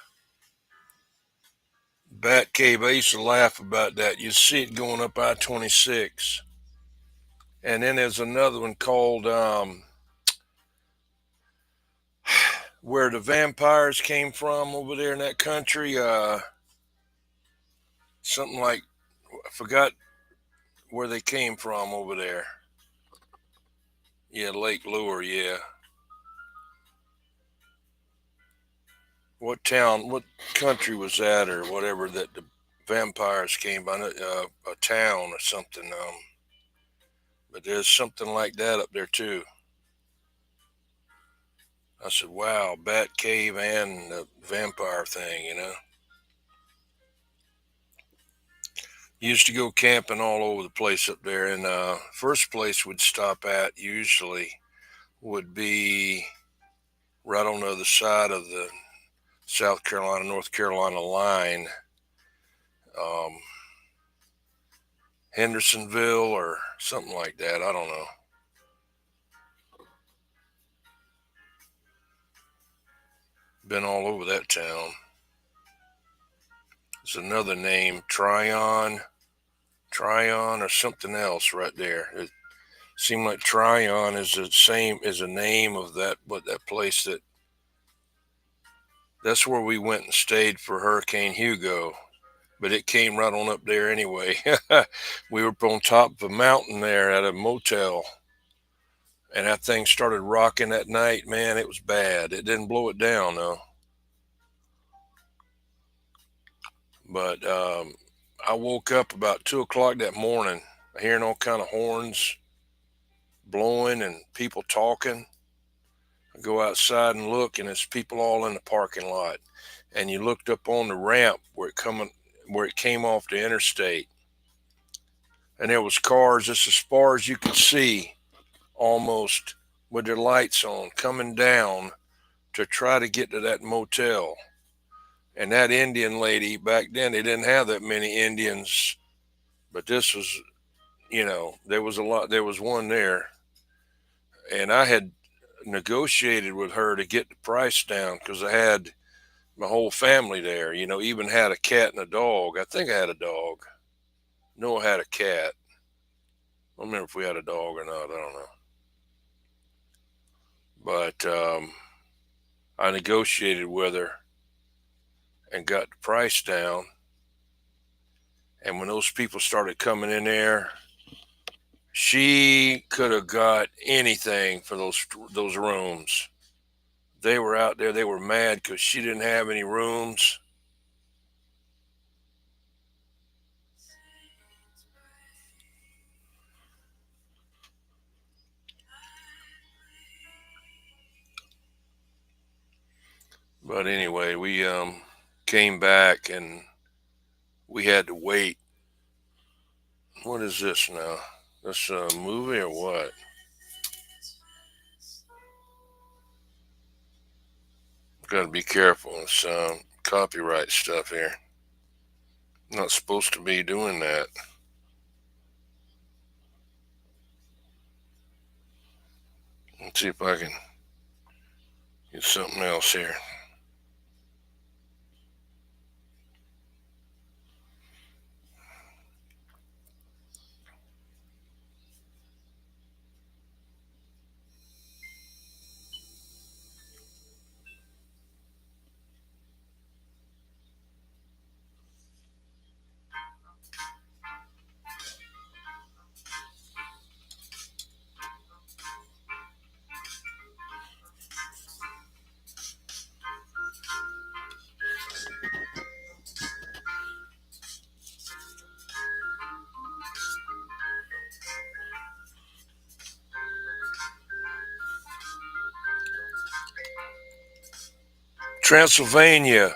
Bat Cave. I used to laugh about that. You see it going up I-26. And then there's another one called where the vampires came from over there in that country. Something like, I forgot where they came from over there. Yeah, Lake Lure. Yeah. What town, what country was that, or whatever that the vampires came by? A town or something. But there's something like that up there too. I said, wow, Bat Cave and the vampire thing, you know. Used to go camping all over the place up there, and first place we'd stop at usually would be right on the other side of the South Carolina, North Carolina line. Um, Hendersonville or something like that. I don't know. Been all over that town. There's another name, Tryon or something else right there. It seemed like Tryon is the same as a name of that, but that place that's where we went and stayed for Hurricane Hugo. But it came right on up there anyway. We were on top of a mountain there at a motel, and that thing started rocking that night. Man, it was bad. It didn't blow it down though. But I woke up about 2 o'clock that morning, hearing all kind of horns blowing and people talking. I go outside and look, and it's people all in the parking lot. And you looked up on the ramp where it came off the interstate, and there was cars just as far as you could see, almost with their lights on, coming down to try to get to that motel. And that Indian lady back then, they didn't have that many Indians, but this was, there was a lot. There was one there, and I had negotiated with her to get the price down because I had my whole family there. Even had a cat and a dog. I think I had a dog. No, I had a cat. I don't remember if we had a dog or not. I don't know. But I negotiated with her and got the price down. And when those people started coming in there, she could have got anything for those rooms. They were out there. They were mad because she didn't have any rooms. But anyway, we came back and we had to wait. What is this now? This movie or what? Got to be careful. It's copyright stuff here. Not supposed to be doing that. Let's see if I can Get something else here. Transylvania.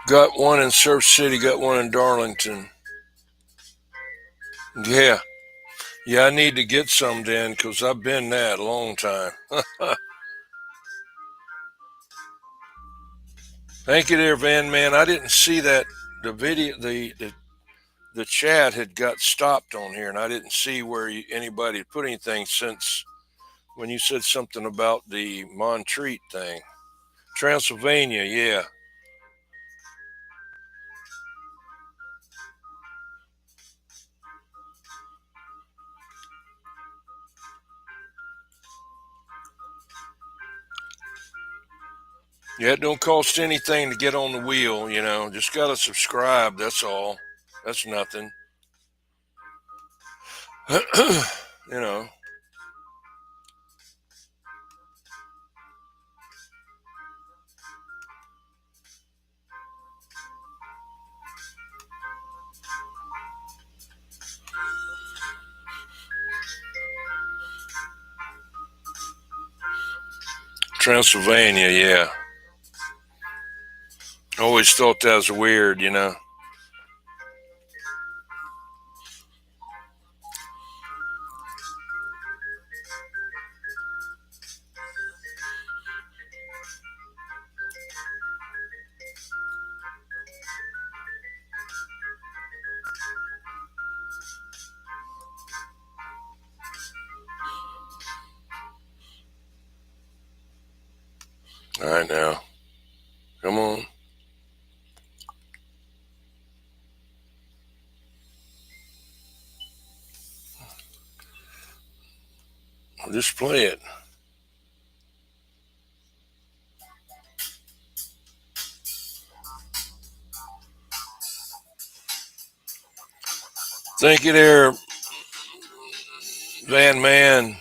Got one in Surf City, got one in Darlington. Yeah. Yeah, I need to get some then because I've been that a long time. Thank you there, Van Man. I didn't see that the video, the chat had got stopped on here, and I didn't see where anybody had put anything since when you said something about the Montreat thing. Transylvania, yeah. Yeah, it don't cost anything to get on the wheel, Just got to subscribe, that's all. That's nothing. you know. Transylvania, yeah. Always thought that was weird. All right, now. Come on. I'll just play it. Thank you there, Van Man.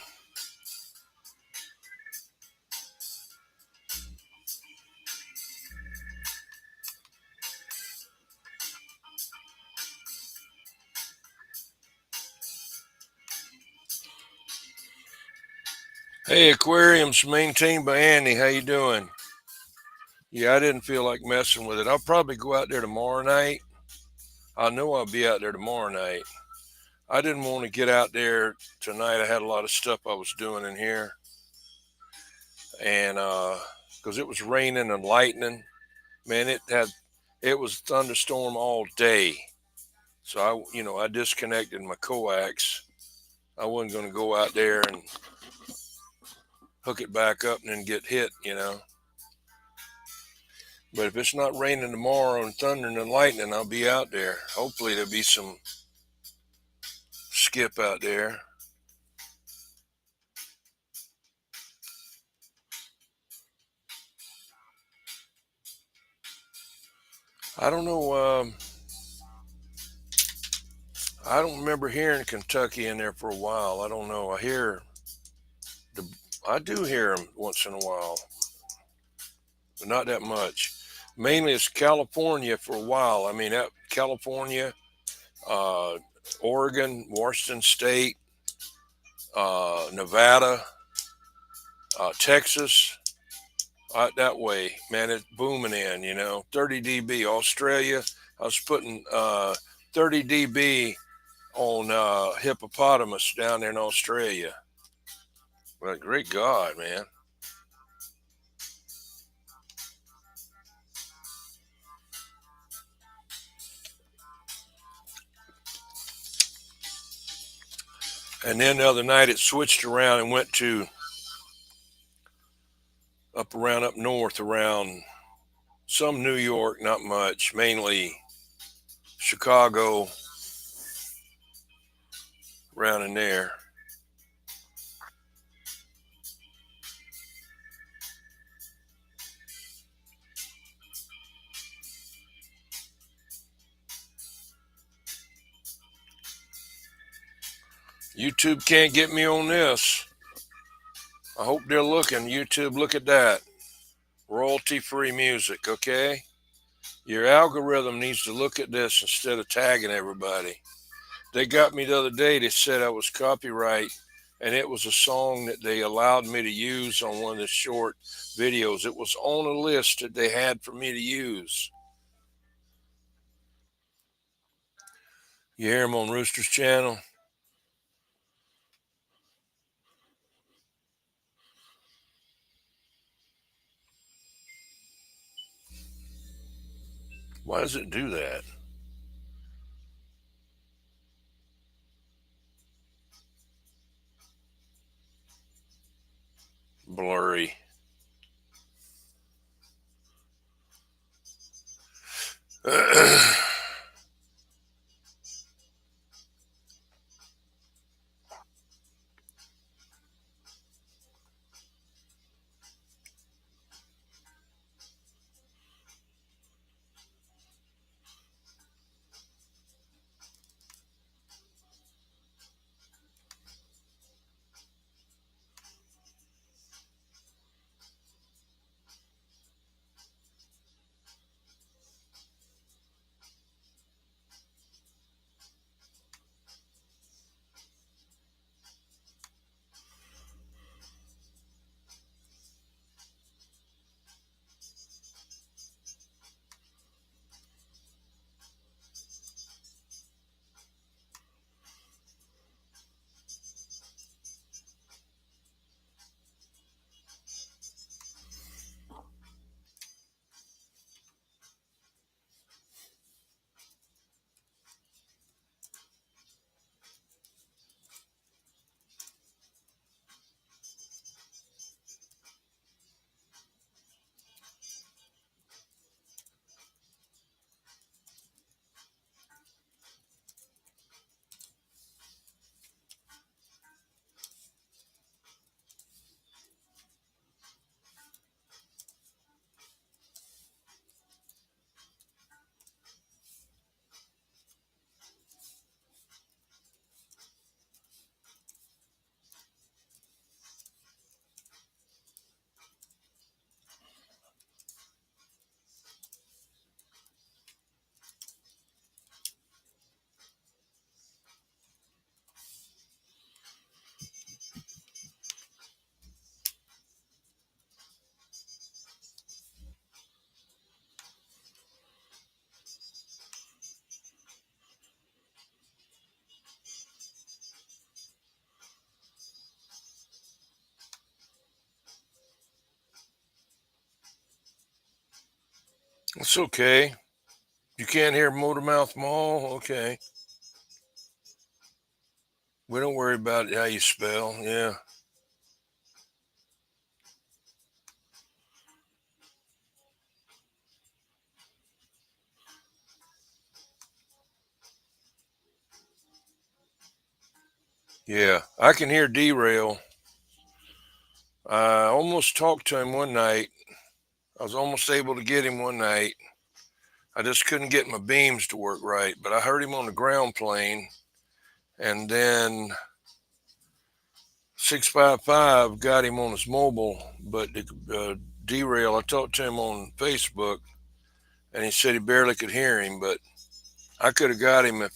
Hey, aquariums maintained by Andy. How you doing? Yeah, I didn't feel like messing with it. I'll probably go out there tomorrow night. I know I'll be out there tomorrow night. I didn't want to get out there tonight. I had a lot of stuff I was doing in here. And because it was raining and lightning, man, it was thunderstorm all day. So I disconnected my coax. I wasn't going to go out there and hook it back up and then get hit. But if it's not raining tomorrow and thundering and lightning, I'll be out there. Hopefully there'll be some skip out there. I don't know. I don't remember hearing Kentucky in there for a while. I don't know. I do hear them once in a while, but not that much. Mainly it's California for a while. I mean, California, uh, Oregon, Washington State, Nevada, Texas, that way, man, it's booming in. 30 dB. Australia, I was putting 30 dB on hippopotamus down there in Australia. Well, great God, man. And then the other night it switched around and went to up north around some New York, not much, mainly Chicago, around in there. YouTube can't get me on this. I hope they're looking. YouTube, look at that. Royalty-free music, okay? Your algorithm needs to look at this instead of tagging everybody. They got me the other day. They said I was copyright, and it was a song that they allowed me to use on one of the short videos. It was on a list that they had for me to use. You hear them on Rooster's channel? Why does it do that? Blurry. It's okay. You can't hear Motormouth Mall? Okay. We don't worry about how you spell. Yeah. Yeah. I can hear Derail. I almost talked to him one night. I was almost able to get him one night. I just couldn't get my beams to work right, but I heard him on the ground plane. And then 655 got him on his mobile, but the Derail, I talked to him on Facebook, and he said he barely could hear him, but I could have got him if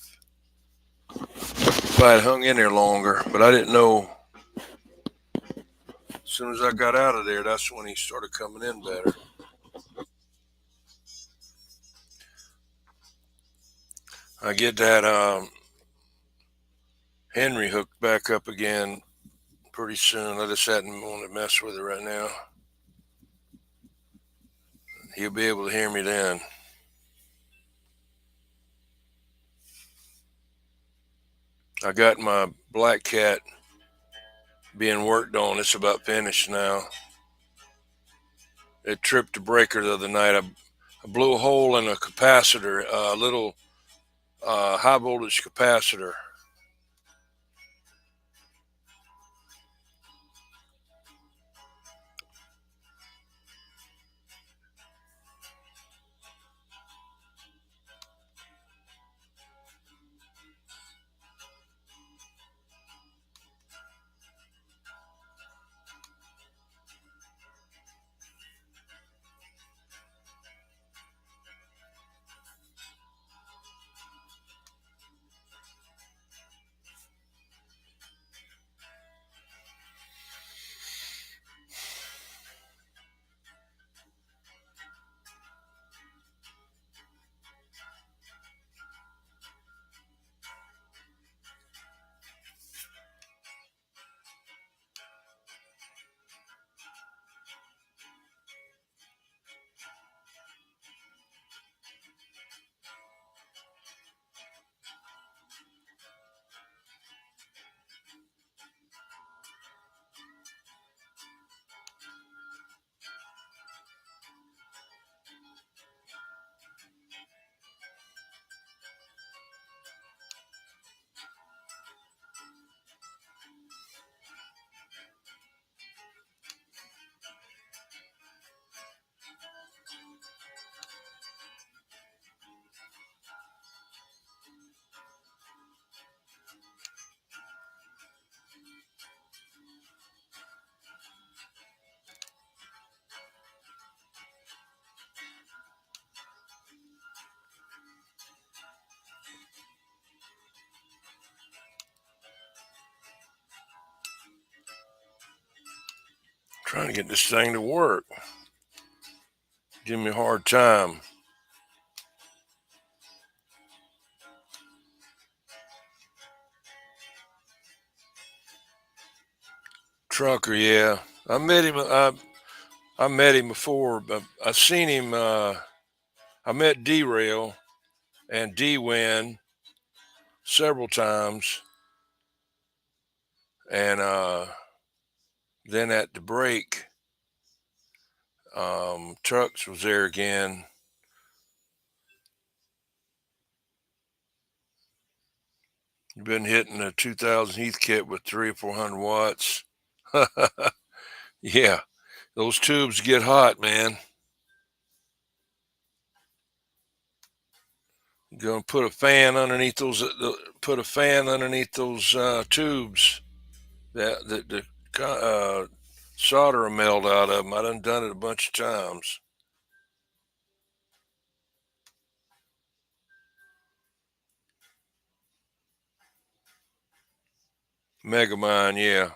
I had hung in there longer, but I didn't know. As soon as I got out of there, that's when he started coming in better. I get that Henry hooked back up again pretty soon. I just hadn't want to mess with it right now. He'll be able to hear me then. I got my black cat being worked on. It's about finished now. It tripped the breaker the other night. I blew a hole in a capacitor, a little high voltage capacitor. Trying to get this thing to work. Give me a hard time. Trucker, yeah. I met him. I met him before, but I seen him. I met D-Rail and D-Win several times, and then at the break, Trucks was there again. You've been hitting a 2000 Heathkit with 300 or 400 watts. Yeah, those tubes get hot, man. You're gonna put a fan underneath those. Put a fan underneath those tubes. That the solder will melt out of them. I done it a bunch of times. Megamind, yeah.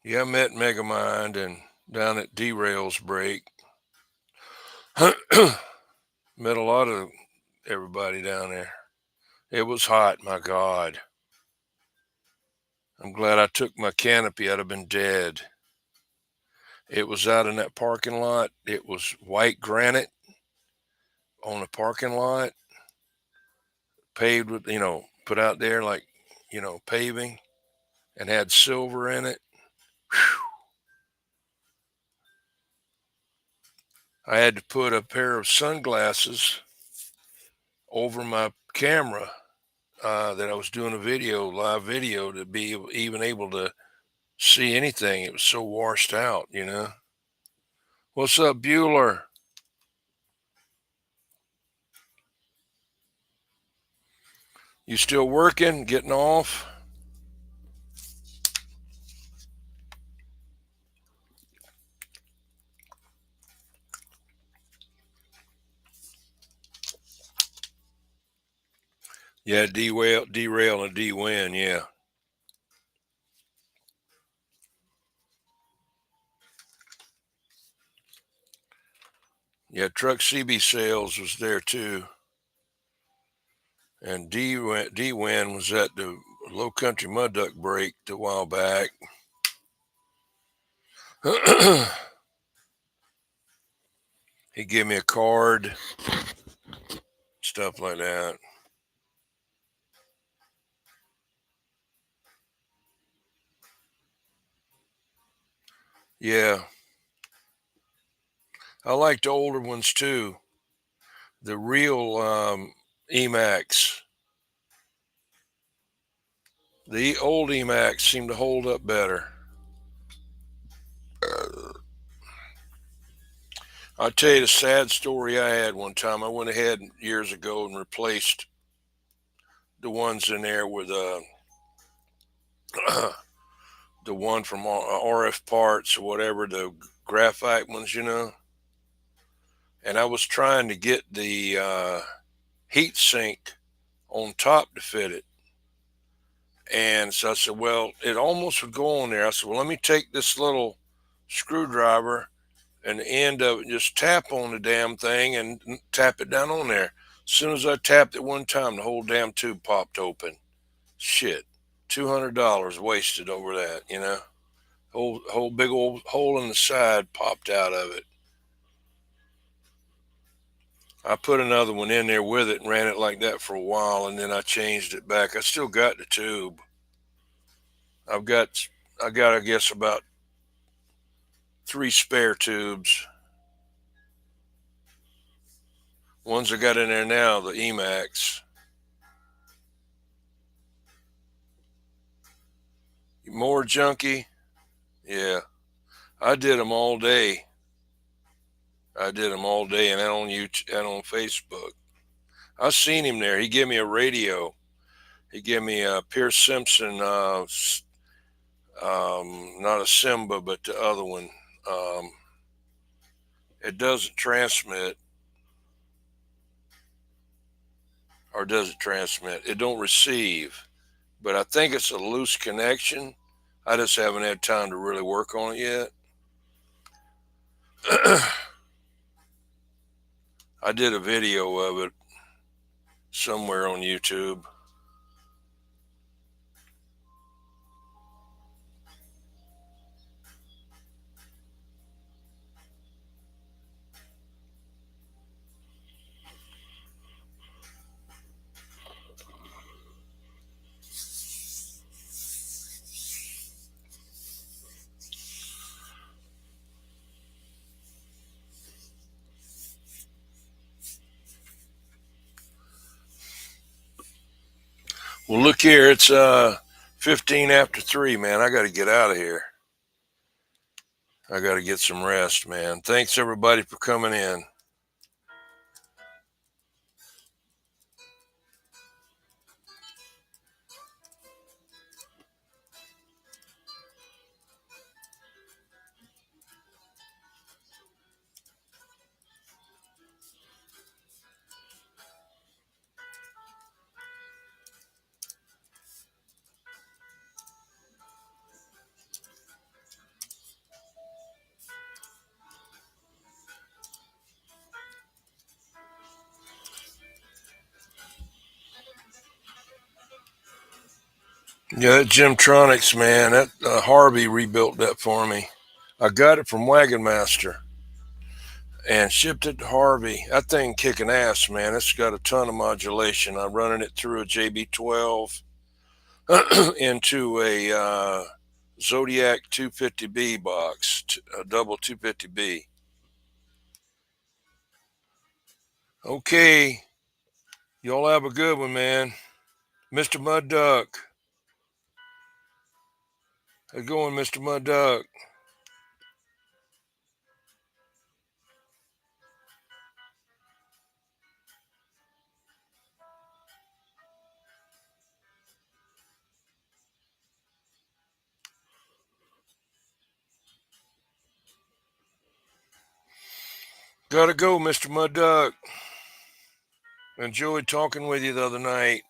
Yeah, I met Megamind and down at D-Rail's break. Met a lot of everybody down there. It was hot, my God. I'm glad I took my canopy. I'd have been dead. It was out in that parking lot. It was white granite on the parking lot, paved with, put out there like, paving, and had silver in it. Whew. I had to put a pair of sunglasses over my camera that I was doing live video, to be even able to see anything. It was so washed out, What's up, Bueller? You still working? Getting off? Yeah, derail and D-Win, yeah. Yeah, Truck CB Sales was there too. And D-Win was at the Low Country Mud Duck braked a while back. He gave me a card, stuff like that. Yeah. I like the older ones too. The real Emax. The old Emax seem to hold up better. I'll tell you the sad story I had one time. I went ahead years ago and replaced the ones in there with the one from RF Parts or whatever, the graphite ones, And I was trying to get the heat sink on top to fit it. And so I said, well, it almost would go on there. I said, well, let me take this little screwdriver and the end of it, just tap on the damn thing and tap it down on there. As soon as I tapped it one time, the whole damn tube popped open. Shit, $200 wasted over that. Whole big old hole in the side popped out of it. I put another one in there with it and ran it like that for a while, and then I changed it back. I still got the tube. I got, I guess, about 3 spare tubes. Ones I got in there now, the Emax. More junky? Yeah. I did them all day. And on YouTube and on Facebook. I seen him there. He gave me a radio. He gave me a Pierce Simpson, not a Simba, but the other one. It doesn't transmit, or does it transmit? It don't receive, but I think it's a loose connection. I just haven't had time to really work on it yet. I did a video of it somewhere on YouTube. Well, look here. It's 15 after 3, man. I got to get out of here. I got to get some rest, man. Thanks, everybody, for coming in. Yeah, that Gymtronics, man. That Harvey rebuilt that for me. I got it from Wagon Master and shipped it to Harvey. That thing kicking ass, man. It's got a ton of modulation. I'm running it through a JB12 into a Zodiac 250B box, a double 250B. Okay, y'all have a good one, man. Mr. Mud Duck. How's it going, Mr. Mud Duck? Gotta go, Mr. Mud Duck. Enjoyed talking with you the other night.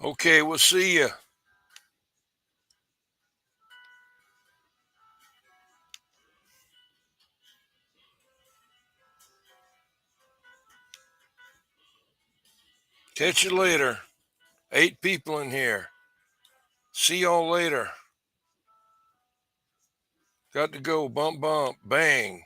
Okay, we'll see you. Catch you later. 8 people in here. See y'all later. Got to go. Bump, bump, bang.